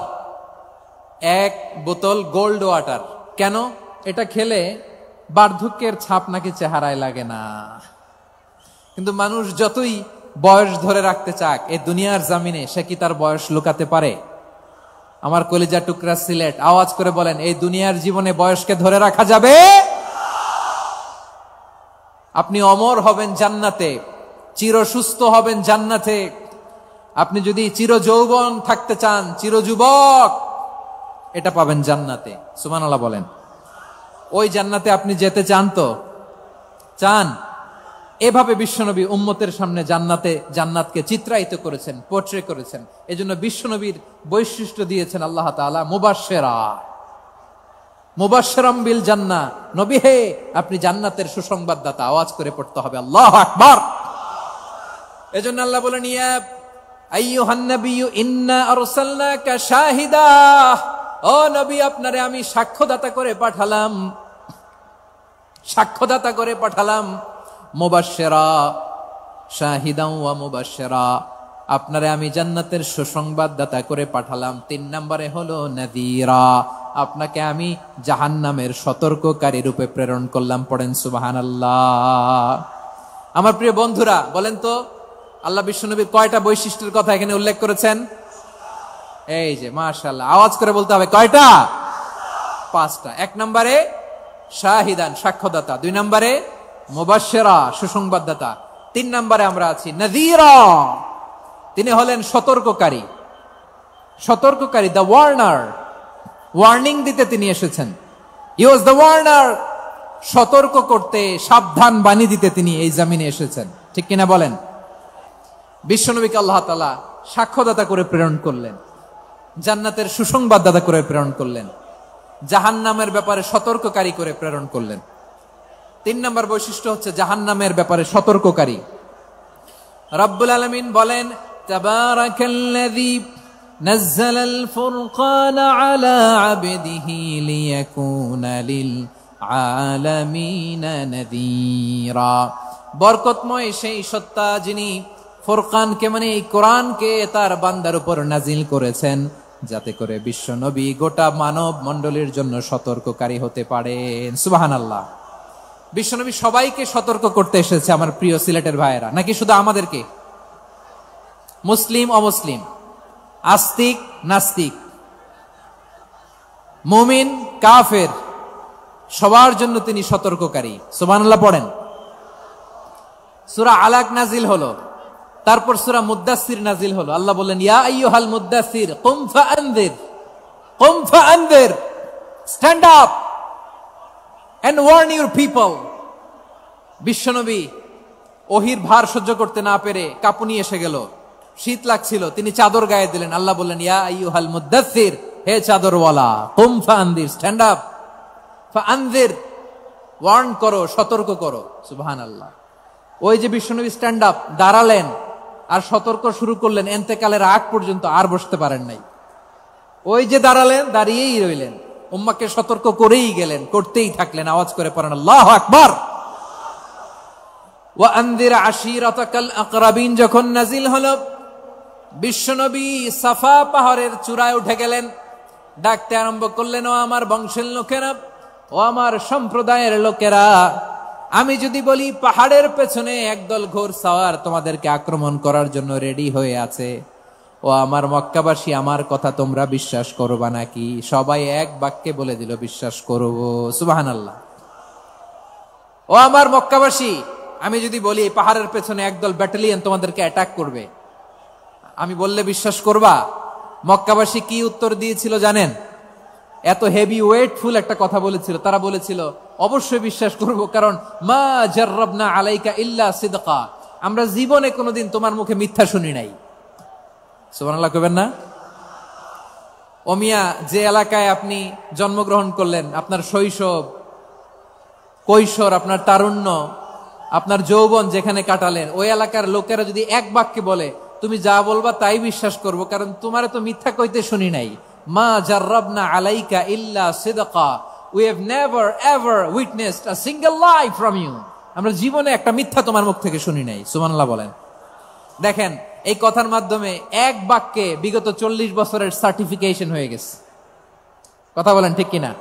[SPEAKER 1] এক বোতল গোল্ড ওয়াটার। কেন? এটা খেলে বার্ধক্যের ছাপ নাকি চেহারায় লাগে না। কিন্তু মানুষ যতই বয়স ধরে রাখতে চাক এই দুনিয়ার জামিনে, সে কি তার বয়স লুকাতে পারে? আমার কলিজা টুকরা সিলেট, আওয়াজ করে বলেন, এই দুনিয়ার জীবনে বয়সকে ধরে রাখা যাবে? আপনি অমর হবেন জান্নাতে, চির সুস্থ হবেন জান্নাতে। আপনি যদি চির যৌবন থাকতে চান, চির যুবক, এটা পাবেন জান্নাতে। সুবহানাল্লাহ বলেন। ওই জান্নাতে আপনি যেতে চান তো? চান? এভাবে বিশ্বনবী উম্মতের সামনে জান্নাতকে চিত্রায়িত করেছেন, পোর্ট্রে করেছেন। এজন্য বিশ্বনবীর বৈশিষ্ট্য দিয়েছেন আল্লাহ তাআলা মুবাশশিরাম বিল জান্নাহ। নবী হে, আপনি জান্নাতের সুসংবাদদাতা। আওয়াজ করে পড়তে হবে আল্লাহু আকবার। এজন্য আল্লাহ বলেন, ইয়া আইয়ুহান নাবিয়্যু ইন্না আরসালনাকা শাহিদা। ও নবী, আপনারে আমি সাক্ষ্যদাতা করে পাঠালাম। মুবাশশিরা, শাহিদান ওয়া মুবাশশিরা, আপনারে আমি জান্নাতের সুসংবাদদাতা করে পাঠালাম। 3 নম্বরে হলো নাযীরা, আপনাকে আমি জাহান্নামের সতর্ককারী রূপে প্রেরণ করলাম। পড়েন সুবহানাল্লাহ। আমার প্রিয় বন্ধুরা, বলেন তো আল্লাহ বিশ্বনবীর কয়টা বৈশিষ্ট্যের কথা এখানে উল্লেখ করেছেন? এই যে মাশাআল্লাহ, আওয়াজ করে বলতে হবে, কয়টা? 5টা। 1 নম্বরে শাহিদান, সাক্ষ্যদাতা। 2 নম্বরে মুবাশশিরা, সুসংবাদদাতা। 3 নম্বরে আমরা আছি নাযীরা, তিনি হলেন সতর্ককারী। দ্য ওয়ার্নার, ওয়ার্নিং দিতে তিনি এসেছেন। হি ওয়াজ দ্য ওয়ার্নার, সতর্ক করতে, সাবধান বাণী দিতে তিনি এই জমিনে এসেছেন। ঠিক কিনা বলেন? বিশ্বনবীকে আল্লাহ তাআলা সাক্ষ্যদাতা করে প্রেরণ করলেন, জান্নাতের সুসংবাদদাতা করে প্রেরণ করলেন, জাহান্নামের ব্যাপারে সতর্ককারী করে প্রেরণ করলেন। 3 নম্বর বৈশিষ্ট্য হচ্ছে জাহান্নামের ব্যাপারে সতর্ককারী। রব্বুল আলামিন বলেন, তাবারাকাল্লাযী নাযালাল ফুরকানা আলা আবদিহি লিয়াকুনা লিল আলামিনা নাযীরা। বরকতময় সেই সত্তা যিনি ফুরকানকে, মানে এই কোরআনকে তার বান্দার উপর নাজিল করেছেন, যাতে করে বিশ্ব নবী গোটা মানব মণ্ডলীর জন্য সতর্ককারী হতে পারেন। সুবহানাল্লাহ। বিশ্বনবী সবাইকে সতর্ক করতে এসেছে, আমার প্রিয় সিলেটের ভাইয়েরা, নাকি শুধু আমাদেরকে? মুসলিম অমুসলিম, আস্তিক নাস্তিক, মুমিন কাফের, সবার জন্য তিনি সতর্ককারী। সুবহানাল্লাহ পড়েন। সূরা আলাক নাজিল হলো, তারপর সূরা মুদ্দাসসির নাজিল হলো। আল্লাহ বললেন, ইয়া আইয়ুহাল মুদ্দাসসির কুম ফাআনযির, stand up and warn your people. বিশ্বনবী ওহির ভার সহ্য করতে না পেরে কাঁপুনি এসে গেল, শীত লাগছিল, তিনি চাদর গায়ে দিলেন। আল্লাহ বললেন, ইয়া আইয়ুহাল মুদ্দাসসির, হে চাদরওয়ালা, কুম ফাআনযির, স্ট্যান্ড আপ, ফাআনযির, ওয়ার্ন করো, সতর্ক করো। সুবহানাল্লাহ। ওই যে বিশ্বনবী স্ট্যান্ড আপ, দাঁড়ালেন আর সতর্ক শুরু করলেন, এন্তেকালের আগ পর্যন্ত আর বসতে পারেন নাই। ওই যে দাঁড়ালেন, দাঁড়িয়েই রইলেন, উম্মাকে সতর্ক করেই গেলেন, করতেই থাকলেন। আওয়াজ করে পড়েন আল্লাহু আকবার। ওয়া আনযির আশীরাতাকাল আকরাবিন যখন নাজিল হলো, বিশ্বনবী সাফা পাহাড়ের চূড়ায় উঠে গেলেন, ডাকতে আরম্ভ করলেন, ও আমার বংশের লোকেরা, ও আমার সম্প্রদায়ের লোকেরা, আমি যদি বলি পাহাড়ের পেছনে একদল ঘোড়সাওয়ার তোমাদেরকে আক্রমণ করার জন্য রেডি হয়ে আছে, ও আমার মক্কাবাসী, আমার কথা তোমরা বিশ্বাস করবা নাকি? সবাই এক বাক্যে বলে দিল, বিশ্বাস করব। সুবহানাল্লাহ। ও আমার মক্কাবাসী, আমি যদি বলি পাহাড়ের পেছনে একদল ব্যাটালিয়ন তোমাদেরকে অ্যাটাক করবে, আমি বললে বিশ্বাস করবা? মক্কাবাসী কি উত্তর দিয়েছিল জানেন? এত হেভি ওয়েটফুল একটা কথা বলেছিল। তারা বলেছিল, অবশ্যই বিশ্বাস করব, কারণ মা জাররাবনা আলাইকা ইল্লা সিদকা, আমরা জীবনে কোনোদিন তোমার মুখে মিথ্যা শুনি নাই। সুবহানাল্লাহ কইবেন না? ও মিয়া, যে এলাকায় আপনি জন্মগ্রহণ করলেন, আপনার শৈশব, কৈশোর, আপনার তারুণ্য, আপনার যৌবন যেখানে কাটালেন, ওই এলাকার লোকেরা যদি এক বাক্যে বলে তুমি যা বলবা তাই বিশ্বাস করব, কারণ তোমারে তো মিথ্যা কইতে শুনি নাই। মা জাররাবনা আলাইকা ইল্লা সিদকা, we have never ever witnessed a single lie from you, আমরা জীবনে একটা মিথ্যা তোমার মুখ থেকে শুনি নাই। সুবহানাল্লাহ বলেন। দেখেন, এই কথার মাধ্যমে এক বাক্যে বিগত 40 বছরের সার্টিফিকেশন হয়ে গেছে। কথা বলেন ঠিক কিনা?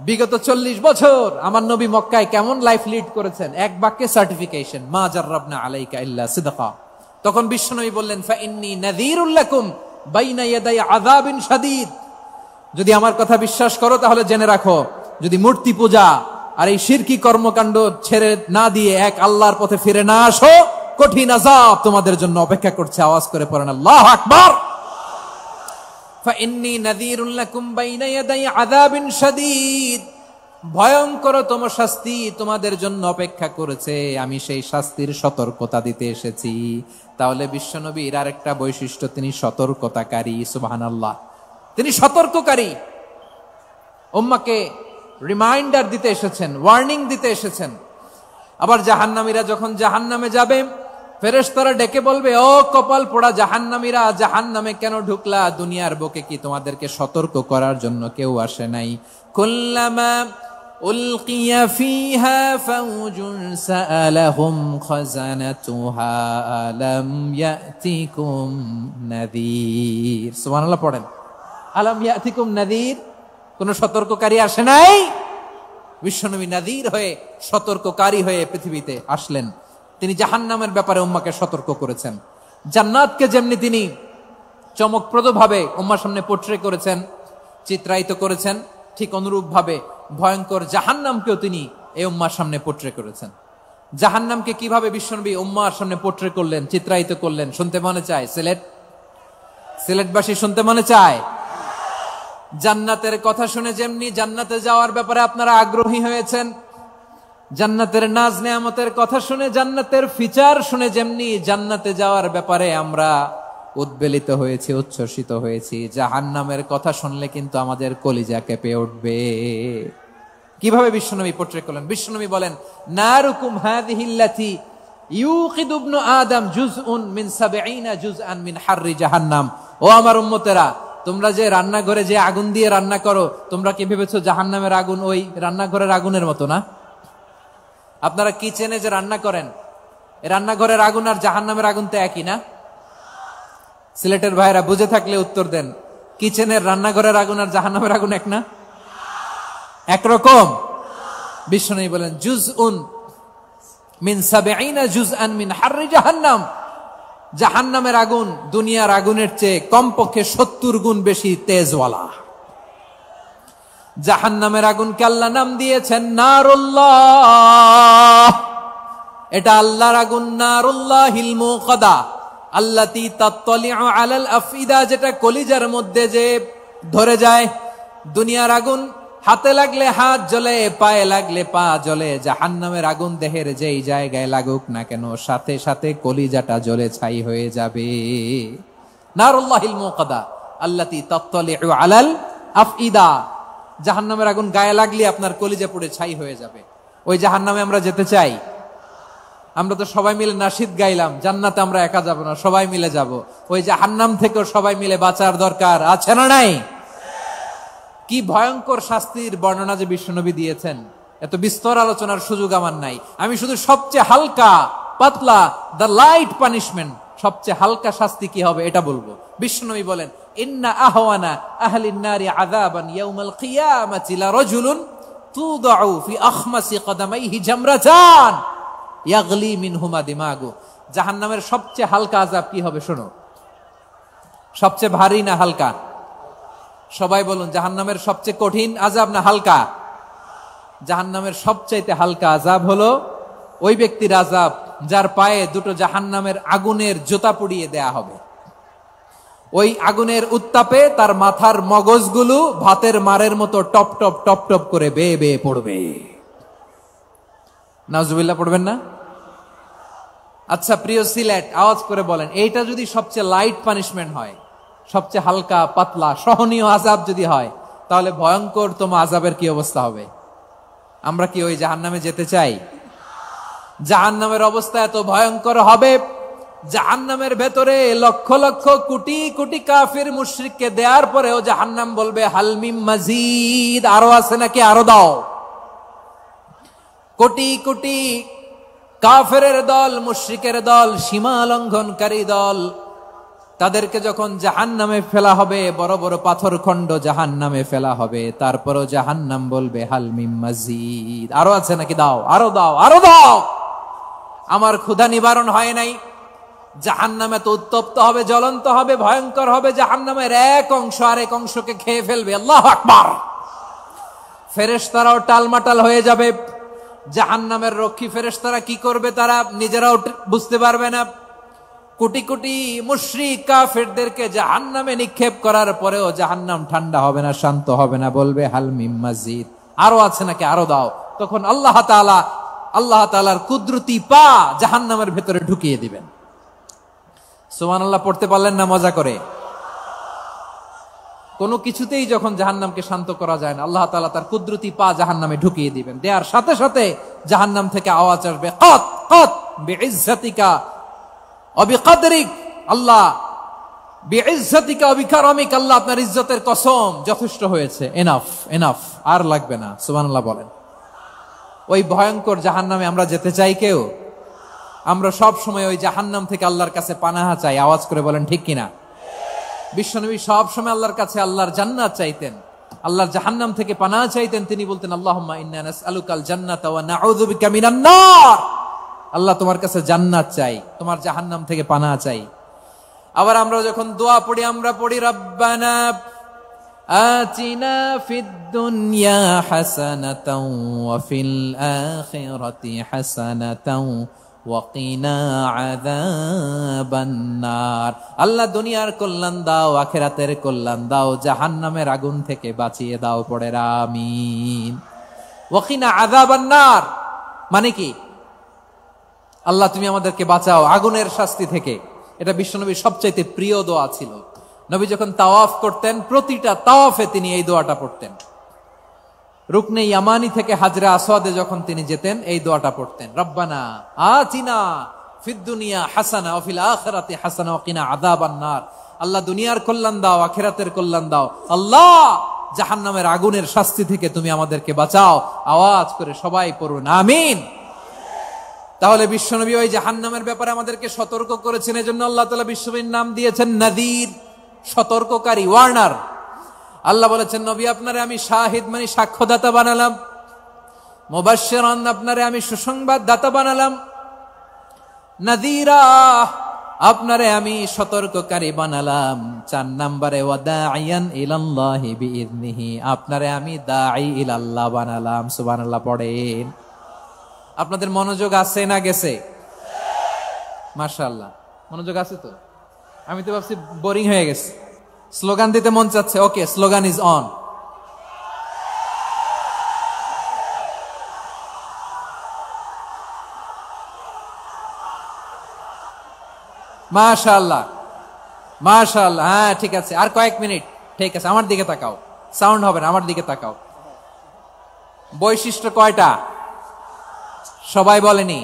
[SPEAKER 1] বিগত 40 বছর আমার নবী মক্কায় কেমন লাইফ লিড করেছেন, এক বাক্যে সার্টিফিকেশন, মা জাররাবনা আলাইকা ইল্লা সিদকা। তখন বিশ্বনবী বললেন, ফা ইন্নী নাযীরুল লাকুম বাইনা ইয়াদাই আযাবিন শাদীদ। যদি আমার কথা বিশ্বাস করো তাহলে জেনে রাখো, যদি মূর্তি পূজা আর এই শিরকি কর্মকাণ্ড ছেড়ে না দিয়ে এক আল্লাহর পথে ফিরে না আসো, কঠিন আযাব তোমাদের জন্য অপেক্ষা করছে। আওয়াজ করে পড়েন আল্লাহু আকবার। ফাইন্নী নাযীরুল লাকুম বাইনা ইয়াদাই আযাবিন শাদীদ। ভয়ঙ্করতম শাস্তি তোমাদের জন্য অপেক্ষা করেছে, আমি সেই শাস্তির সতর্কতা দিতে এসেছি। তাহলে বিশ্বনবীর আরেকটা বৈশিষ্ট্য, তিনি সতর্কতাকারী। সুবহানাল্লাহ, তিনি সতর্ককারী। উম্মাহকে রিমাইন্ডার দিতে এসেছেন, ওয়ার্নিং দিতে এসেছেন। আবার জাহান্নামীরা যখন জাহান্নামে যাবে, ফেরেশতারা ডেকে বলবে, ও কপাল পোড়া জাহান্নামীরা, জাহান্নামে কেন ঢুকলা? দুনিয়ার বুকে কি তোমাদেরকে সতর্ক করার জন্য কেউ আসে নাই? কুল্লামা উলকিয়া ফিহা ফাউজুন সাআলাহুম খাযানাতুহা আলাম ইয়াতিকুম নাযীর। সুবহানাল্লাহ পড়েন, আলাম ইয়াতিকুম নাযীর। কোন সতর্ককারী আসে নাই? বিশ্বনবী নাযীর হয়ে, সতর্ককারী হয়ে পৃথিবীতে আসলেন। তিনি জাহান্নামের ব্যাপারে উম্মাকে সতর্ক করেছেন। জান্নাতকে যেমনি তিনি চমকপ্রদভাবে উম্মার সামনে পোট্রে করেছেন, চিত্রায়িত করেছেন, ঠিক অনুরূপ ভাবে ভয়ঙ্কর জাহান্নামকেও তিনি এই উম্মার সামনে পোট্রে করেছেন। জাহান্নামকে কিভাবে বিশ্বনবী উম্মার সামনে পোট্রে করলেন, চিত্রায়িত করলেন, শুনতে মনে চায়? সিলেটবাসী শুনতে মনে চায়? জান্নাতের কথা শুনে যেমনি জান্নাতে যাওয়ার ব্যাপারে আপনারা আগ্রহী হয়েছেন, জান্নাতের নাজ নেয়ামতের কথা শুনে, জান্নাতের ফিচার শুনে যেমনি জান্নাতে যাওয়ার ব্যাপারে আমরা উদ্বেলিত হয়েছি, উচ্ছ্বসিত হয়েছি, জাহান্নামের কথা শুনলে কিন্তু আমাদের কলিজা কেঁপে উঠবে। কিভাবে বিশ্বনবী পোট্রে করলেন? বিশ্বনবী বলেন, নারুকুম হাযিহিল্লাতী ইউকিদু ইবনু আদম জুজউন মিন ৭০ জুজআন মিন হাররি জাহান্নাম। ও আমার উম্মতেরা, তোমরা যে রান্নাঘরে যে আগুন দিয়ে রান্না করো, তোমরা কি ভেবেছো জাহান্নামের আগুন ওই রান্নাঘরের আগুনের মতো না? আপনারা কিচেনে যে রান্না করেন, রান্নাঘরের আগুন আর জাহান্নামের আগুন তো একই না? সিলেটের ভাইরা বুঝে থাকলে উত্তর দেন, কিচেনের রান্নাঘরের আগুন আর জাহান্নামের আগুন এক না? একরকম? বিশ্বনবী বলেন, জুজউন মিন ৭০ জুজআন মিন হাররি জাহান্নাম। জাহান্নামের আগুন দুনিয়ার আগুনের চেয়ে কমপক্ষে ৭০ গুণ বেশি তেজওয়ালা। জাহান্নামের আগুনকে আল্লাহ নাম দিয়েছেন নারুল্লাহ। এটা আল্লাহর আগুন, নারুল্লাহিল মুকাদা আল্লাতী তাত্তালিউ আলাল আফইদা, যেটা কলিজার মধ্যে যে ধরে যায়। দুনিয়ার আগুন হাতে লাগলে হাত জ্বলে, পায়ে লাগলে পা জ্বলে। জাহান্নামের আগুন দেহের যেই জায়গায় লাগুক না কেন, সাথে সাথে কলিজাটা জ্বলে ছাই হয়ে যাবে। নারুল্লাহিল মুকাদা আল্লাতী তাত্তালিউ আলাল আফইদা। জাহান্নামের আগুন গায়ে লাগলে আপনার কলিজা পুড়ে ছাই হয়ে যাবে। ওই জাহান্নামে আমরা যেতে চাই? আমরা তো সবাই মিলে নাশিদ গাইলাম, জান্নাতে আমরা একা যাব না, সবাই মিলে যাব। ওই জাহান্নাম থেকেও সবাই মিলে বাঁচার দরকার আছে না নাই? কি ভয়ঙ্কর শাস্তির বর্ণনা যে বিশ্বনবী দিয়েছেন, এত বিস্তর আলোচনার সুযোগ আমার নাই। আমি শুধু সবচেয়ে হালকা পাতলা, দ্য লাইট পানিশমেন্ট, সবচেয়ে হালকা শাস্তি কি হবে এটা বলবো। বিশ্বনবী বলেন, ইন্না আহওয়ানা আহলিন নারি আযাবান ইয়াউমাল কিয়ামাতি লারাজুলুন তুদাউ ফি আখমাসি কদামাইহি জামরাতান ইয়াগলি মিনহুমা দিমাগু। জাহান্নামের সবচেয়ে হালকা আযাব কি হবে শোনো। সবচেয়ে ভারী না হালকা? সবাই বলুন, জাহান্নামের সবচেয়ে কঠিন আযাব না হালকা? জাহান্নামের সবচাইতে হালকা আযাব হলো ওই ব্যক্তির আযাব যার পায়ে দুটো জাহান্নামের আগুনের জুতা পুড়িয়ে দেয়া হবে। ওই আগুনের উত্তাপে তার মাথার মগজগুলো ভাতের মারের মতো টপ টপ টপ টপ করে বেয়ে বেয়ে পড়বে। নাউজুবিল্লাহ পড়বেন না? আচ্ছা প্রিয় সিলেট, আওয়াজ করে বলেন, এইটা যদি সবচেয়ে লাইট পানিশমেন্ট হয়, সবচেয়ে হালকা পাতলা সহনীয় আযাব যদি হয়, তাহলে ভয়ঙ্করতম আযাবের কি অবস্থা হবে? আমরা কি ওই জাহান্নামে যেতে চাই? জাহান্নামের অবস্থা এত ভয়ঙ্কর হবে, জাহান্নামের ভেতরে লক্ষ লক্ষ কোটি কোটি কাফির মুশরিককে দেওয়ার পরেও জাহান্নাম বলবে, হালমিম মাজিদ, আরো আছে নাকি, আরো দাও। কোটি কোটি কাফেরের দল, মুশরিকের দল, সীমা লঙ্ঘনকারী দল, তাদেরকে যখন জাহান্নামে ফেলা হবে, বড় বড় পাথর খণ্ড জাহান্নামে ফেলা হবে, তারপরও জাহান্নাম বলবে হাল মিম মাজিদ, আরো আছে নাকি, দাও, আরো দাও, আরো দাও। আমার ক্ষুধা নিবারণ হয় নাই। জাহান্নামে তো উত্তপ্ত হবে, জ্বলন্ত হবে, ভয়ঙ্কর হবে। জাহান্নামের এক অংশ আরেক অংশকে খেয়ে ফেলবে। আল্লাহু আকবার। ফেরেশতারাও টালমাটাল হয়ে যাবে। জাহান্নামের রক্ষী ফেরেশতারা কি করবে তারা নিজেরাও বুঝতে পারবে না। কোটি কোটি মুশরিক কাফেরদেরকে জাহান্নামে নিক্ষেপ করার পরেও জাহান্নাম ঠান্ডা হবে না, শান্ত হবে না, বলবে হাল মিম মাজিদ, আরো আছে নাকি, আরো দাও। তখন আল্লাহ তাআলার কুদরতি পা জাহান্নামের ভেতরে ঢুকিয়ে দিবেন। সুবহানাল্লাহ পড়তে পারলেন না মজা করে? কোনো কিছুতেই যখন জাহান্নামকে শান্ত করা যায় না, আল্লাহ তাআলা তার কুদরতি পা জাহান্নামে ঢুকিয়ে দিবেন। দেয়ার সাথে সাথে জাহান্নাম থেকে আওয়াজ আসবে, কত কত বিইজ্জাতিকা ওয়া বিকদরিক, আল্লাহ বিইজ্জাতিকা ওয়া বিকারামিক, আল্লাহ আপনার ইজ্জতের কসম, যথেষ্ট হয়েছে, এনাফ এনাফ, আর লাগবে না। সুবহানাল্লাহ বলেন। ওই ভয়ঙ্কর জাহান্নামে আমরা যেতে চাই কেউ? আমরা সব সময় ওই জাহান্নাম থেকে আল্লাহর কাছে পানাহা চাই। আওয়াজ করে বলেন ঠিক কিনা? বিশ্বনবী সব সময় আল্লাহর কাছে আল্লাহর জান্নাত চাইতেন, আল্লাহর জাহান্নাম থেকে পানাহা চাইতেন। তিনি বলতেন আল্লাহুম্মা ইন্না নাসআলুকাল জান্নাতা ওয়া নাউযু বিকা মিনান নার, আল্লাহ তোমার কাছে জান্নাত চাই, তোমার জাহান্নাম থেকে পানাহা চাই। আবার আমরা যখন দোয়া পড়ি, আমরা পড়ি রব্বানা আতিনা ফিদ দুনিয়া হাসানাতাও ওয়া ফিল আখিরাতি হাসানাতাও ওয়া কিনা আযাবান নার, আল্লাহ দুনিয়ার কল্যাণ দাও, আখিরাতের কল্যাণ দাও, জাহান্নামের আগুন থেকে বাঁচিয়ে দাও। পড়ে আমিন। ওয়া কিনা আযাবান নার মানে কি? আল্লাহ তুমি আমাদেরকে বাঁচাও আগুনের শাস্তি থেকে। এটা বিশ্বনবীর সবচাইতে প্রিয় দোয়া ছিল। নবী যখন তাওয়াফ করতেন, প্রতিটা তাওয়াফে তিনি এই দোয়াটা পড়তেন। রুকনে ইয়ামানি থেকে হাজরে আসওয়াদে যখন তিনি যেতেন, এই দোয়াটা পড়তেন, রব্বানা আতিনা ফিদ দুনিয়া হাসানা ওয়া ফিল আখিরাতি হাসানা ওয়া কিনা আযাবান নার, আল্লাহ দুনিয়ার কল্যাণ দাও, আখিরাতের কল্যাণ দাও, আল্লাহ জাহান্নামের আগুনের শাস্তি থেকে তুমি আমাদেরকে বাঁচাও। আওয়াজ করে সবাই পড়ুন আমিন। তাহলে বিশ্বনবী ওই জাহান্নামের ব্যাপারে আমাদেরকে সতর্ক করেছেন। এজন্য আল্লাহ তাআলা বিশ্বনবীর নাম দিয়েছেন নাযীর, সতর্ককারী, ওয়ার্নার। আল্লাহ বলেছেন নবী আপনারে আমি শাহিদ মানে সাক্ষ্যদাতা বানালাম, মুবাশশিরান আপনারে আমি সুসংবাদ দাতা বানালাম, নাযীরা আপনারে আমি সতর্ককারী বানালাম। 4 নম্বরে ওয়া দাঈয়ান ইলাল্লাহি বিইذনিহি, আপনারে আমি দাঈ ইলাল্লাহ বানালাম। সুবহানাল্লাহ পড়েন। আপনাদের মনোযোগ আছে না গেছে? মাশাআল্লাহ মনোযোগ আছে তো। আমি তো ভাবছি বোরিং হয়ে গেছে, স্লোগান দিতে মন চাচ্ছে। ওকে, স্লোগান ইজ অন। মাশাআল্লাহ মাশাআল্লাহ, হ্যাঁ ঠিক আছে, আর কয়েক মিনিট। ঠিক আছে, আমার দিকে তাকাও, সাউন্ড হবে না, আমার দিকে তাকাও। বৈশিষ্ট্য কয়টা সবাই বলেনি?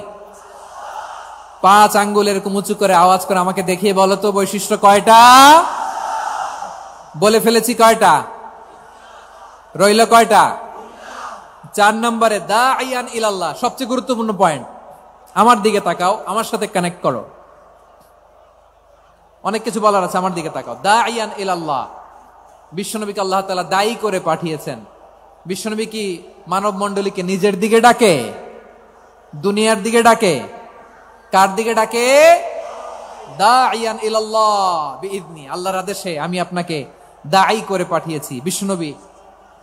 [SPEAKER 1] 5 আঙ্গুল এরকম উঁচু করে আওয়াজ করে আমাকে দেখিয়ে বলো তো বৈশিষ্ট্য কয়টা? বলে ফেলেছি কয়টা? রইল কয়টা? 4 নম্বরে দাঈয়ান ইলাল্লাহ, সবচেয়ে গুরুত্বপূর্ণ পয়েন্ট। আমার দিকে তাকাও, আমার সাথে কানেক্ট করো। অনেক কিছু বলার আছে, আমার দিকে তাকাও। দাঈয়ান ইলাল্লাহ, বিশ্বনবীকে আল্লাহ তাআলা দায়ী করে পাঠিয়েছেন। বিশ্বনবী কি মানব মণ্ডলীকে নিজের দিকে ডাকে? দুনিয়ার দিকে ডাকে? কার দিকে ডাকে? দাঈয়ান ইলাল্লাহ বিইذনি, আল্লাহর আদেশে আমি আপনাকে দাঈ করে পাঠিয়েছি। বিশ্বনবী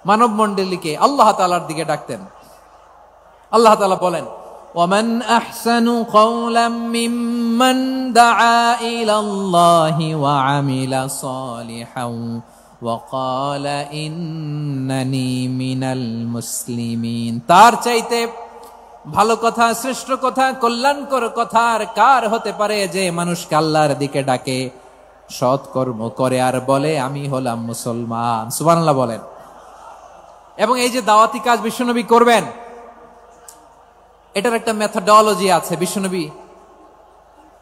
[SPEAKER 1] মানব মণ্ডলীকে আল্লাহ তাআলার দিকে ডাকতেন। আল্লাহ তাআলা বলেন ওয়ামান আহসানু কাওলাম মিম্মান দাআ ইলাল্লাহি ওয়া আমিলা সালিহান ওয়া ক্বালা ইন্নানি মিনাল মুসলিমিন, তার চাইতে ভালো কথা, শ্রেষ্ঠ কথা, কল্যাণকর কথা আর কার হতে পারে যে মানুষকে আল্লাহর দিকে ডাকে, সৎকর্ম করে আর বলে আমি হলাম মুসলমান। সুবহানাল্লাহ বলেন। এবং এই যে দাওয়াতি কাজ বিশ্বনবী করবেন, এটার একটা মেথডোলজি আছে। বিশ্বনবী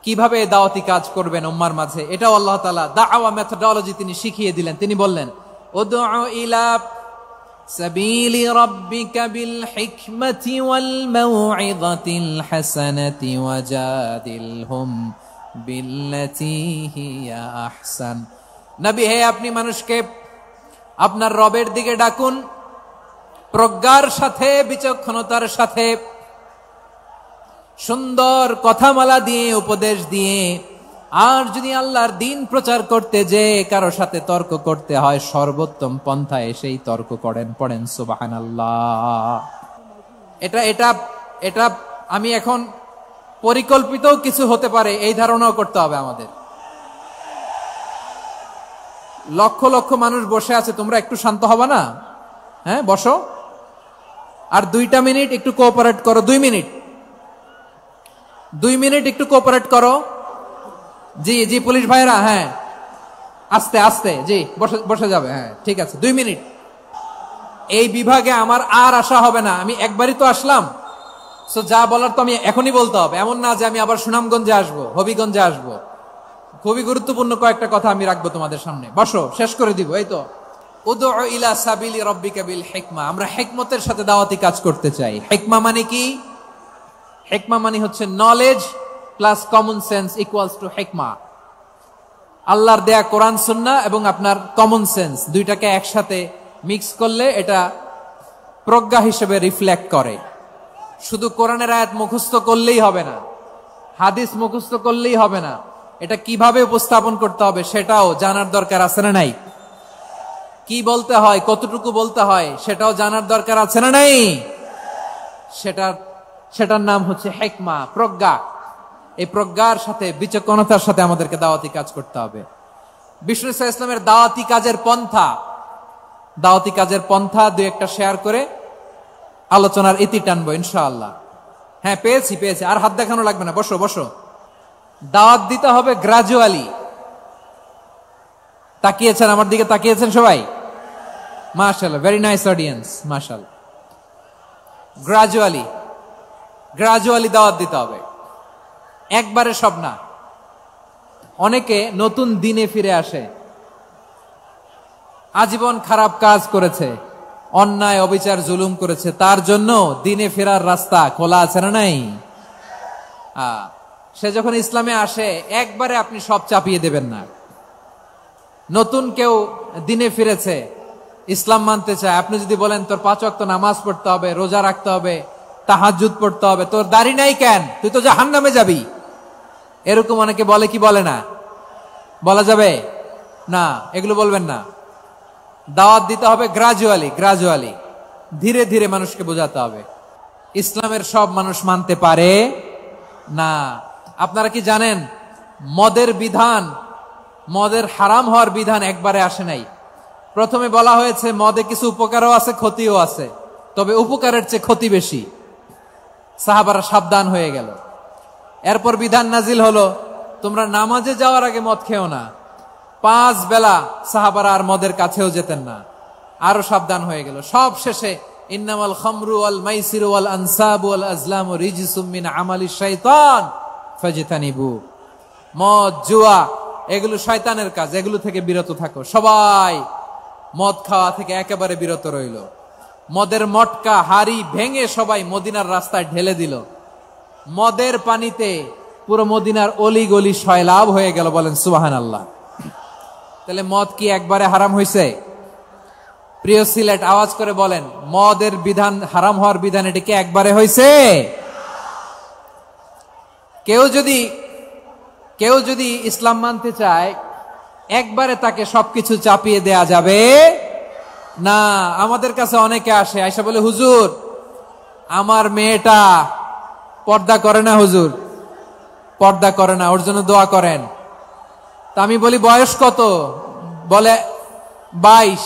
[SPEAKER 1] কিভাবে দাওয়াতি কাজ করবেন উম্মার মাঝে, এটাও আল্লাহ তাআলা দাওয়া মেথডোলজি তিনি শিখিয়ে দিলেন। তিনি বললেন উদউ ইলা সাবিলি রাব্বিকা বিল হিকমাতি ওয়াল মাউইযাতিল হাসানাতি ওয়াজাদিলহুম বিল্লাতী হিয়া আহসান। নবী হে, আপনি মানুষকে আপনার রবের দিকে ডাকুন প্রজ্ঞার সাথে, বিচক্ষণতার সাথে, সুন্দর কথামালা দিয়ে, উপদেশ দিয়ে। আর যদি আল্লাহর দিন প্রচার করতে যে কারো সাথে তর্ক করতে হয়, সর্বোত্তম পন্থায় সেই তর্ক করেন। পড়েন সুবহানাল্লাহ। এটা এটা এটা আমি এখন পরিকল্পিত কিছু হতে পারে এই ধারণাও করতে হবে আমাদের। লক্ষ লক্ষ মানুষ বসে আছে, তোমরা একটু শান্ত হবে না? হ্যাঁ, বসো। আর 2 মিনিট একটু কোঅপারেট করো। 2 মিনিট একটু কোঅপারেট করো। জি জি, পুলিশ ভাইরা, হ্যাঁ, আস্তে আস্তে, জি, বসে যাবে। হ্যাঁ, ঠিক আছে, 2 মিনিট। এই বিভাগে আমার আর আসা হবে না, আমি একবারই তো আসলাম। সো যা বলার তো আমি এখনই বলতে হবে, এমন না যে আমি আবার সুনামগঞ্জে আসবো, হবিগঞ্জে আসবো। খুবই গুরুত্বপূর্ণ কয়েকটা কথা আমি রাখবো তোমাদের সামনে। বসো, শেষ করে দিব। এই তো, উদউ ইলা সাবিলি রাব্বিকা বিল হিকমা। আমরা হিকমতের সাথে দাওয়াতি কাজ করতে চাই। হিকমা মানে কি? হিকমা মানে হচ্ছে knowledge plus common sense equals to হিকমা। আল্লাহর দেয়া কোরআন সুন্নাহ এবং আপনার কমন সেন্স দুইটাকে একসাথে মিক্স করলে এটা প্রজ্ঞা হিসেবে রিফ্লেক্ট করে। শুধু কোরআনের আয়াত মুখস্থ করলেই হবে না, হাদিস মুখস্থ করলেই হবে না, এটা কিভাবে উপস্থাপন করতে হবে সেটাও জানার দরকার আছে না নাই? কি বলতে হয়, কতটুকু বলতে হয় সেটাও জানার দরকার আছে না নাই? সেটার নাম হচ্ছে হিকমা, প্রজ্ঞা। এই প্রজ্ঞার সাথে, বিচক্ষণতার সাথে আমাদেরকে দাওয়াতি কাজ করতে হবে। বিষ্ণু ইসলামের দাওয়াতি কাজের পন্থা 2-1টা শেয়ার করে আলোচনার ইতি টানবো ইনশাআল্লাহ। হ্যাঁ, পেয়েছি। আর হাত দেখানো লাগবে না, বসো। দাওয়াত দিতে হবে গ্রাজুয়ালি। তাকিয়েছেন আমার দিকে, তাকিয়েছেন সবাই? মাশাআল্লাহ, ভেরি নাইস অডিয়েন্স, মাশাআল্লাহ। গ্রাজুয়ালি দাওয়াত দিতে হবে, একবারে সব না। অনেকে নতুন দিনে ফিরে আসে, আজীবন খারাপ কাজ করেছে, অন্যায় অবিচার জুলুম করেছে, তার জন্য দিনে ফেরার রাস্তা খোলা আছে না নাই? সে যখন ইসলামে আসে একবারে আপনি সব চাপিয়ে দেবেন না। নতুন কেউ দিনে ফিরেছে, ইসলাম মানতে চায়, আপনি যদি বলেন তোর 5 ওয়াক্ত নামাজ পড়তে হবে, রোজা রাখতে হবে, তাহাজ্জুদ পড়তে হবে, তোর দাড়ি নাই কেন, তুই তো জাহান্নামে যাবি, এরকম অনেকে বলে কি বলে না? বলা যাবে না, এগুলো বলবেন না। দাওয়াত দিতে হবে গ্রাজুয়ালি, ধীরে ধীরে মানুষকে বোঝাতে হবে। ইসলামের সব মানুষ মানতে পারে না। আপনারা কি জানেন মদের হারাম হওয়ার বিধান একবারে আসে নাই। প্রথমে বলা হয়েছে মদে কিছু উপকারও আছে, ক্ষতিও আছে, তবে উপকারের চেয়ে ক্ষতি বেশি। সাহাবারা সাবধান হয়ে গেল। এরপর বিধান নাজিল হলো, তোমরা নামাজে যাওয়ার আগে মদ খেও না। 5 বেলা সাহাবারা আর মদের কাছেও যেতেন না, আরো সাবধান হয়ে গেল। সব শেষে ইন্নামাল খামরু ওয়াল মাইসিরু ওয়াল আনসাবু ওয়াল আজলামু রিজসুম মিন আমালিশ শাইতান ফাজতানিবু। মদ, জুয়া এগুলো শয়তানের কাজ, এগুলো থেকে বিরত থাকো। সবাই মদ খাওয়া থেকে একেবারে বিরত রইল। মদের মটকা হাড়ি ভেঙে সবাই মদিনার রাস্তায় ঢেলে দিল। মদের পানিতে পুরো মদিনার অলি গলি সয়লাভ হয়ে গেল। বলেন সুবহানাল্লাহ। তাহলে মদ কি একবারে হারাম হয়েছে? প্রিয় সিলেট, আওয়াজ করে বলেন, মদের বিধান, হারাম হওয়ার বিধান এটা কি একবারে হয়েছে? কেউ যদি ইসলাম মানতে চায় একবারে তাকে সবকিছু চাপিয়ে দেয়া যাবে না। আমাদের কাছে অনেকে আসে, আয়সা বলে, হুজুর আমার মেয়েটা পর্দা করে না, হুজুর পর্দা করে না, ওর জন্য দোয়া করেন। তা আমি বলি বয়স কত? বলে 22।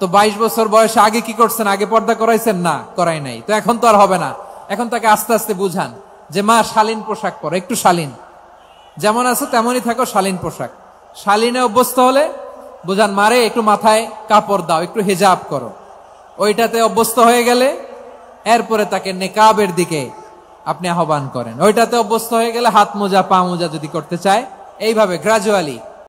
[SPEAKER 1] তো 22 বছর বয়সে আগে কি করছেন? আগে পর্দা করাইছেন? না, করাই নাই। তো এখন তো আর হবে না। এখন তাকে আস্তে আস্তে বুঝান যে মা শালীন পোশাক পরো, একটু শালীন, যেমন আছো তেমনই থাকো, শালীন পোশাক। শালীনে অভ্যস্ত হলে বুঝান, মারে একটু মাথায় কাপড় দাও, একটু হিজাব করো। ওইটাতে অভ্যস্ত হয়ে গেলে এরপরে তাকে নেকাবের দিকে আপনি আহ্বান করেন। ওইটাতে অভ্যস্ত হয়ে গেলে হাত মোজা, পা মোজা যদি করতে চায়, এইভাবে গ্রাজুয়ালি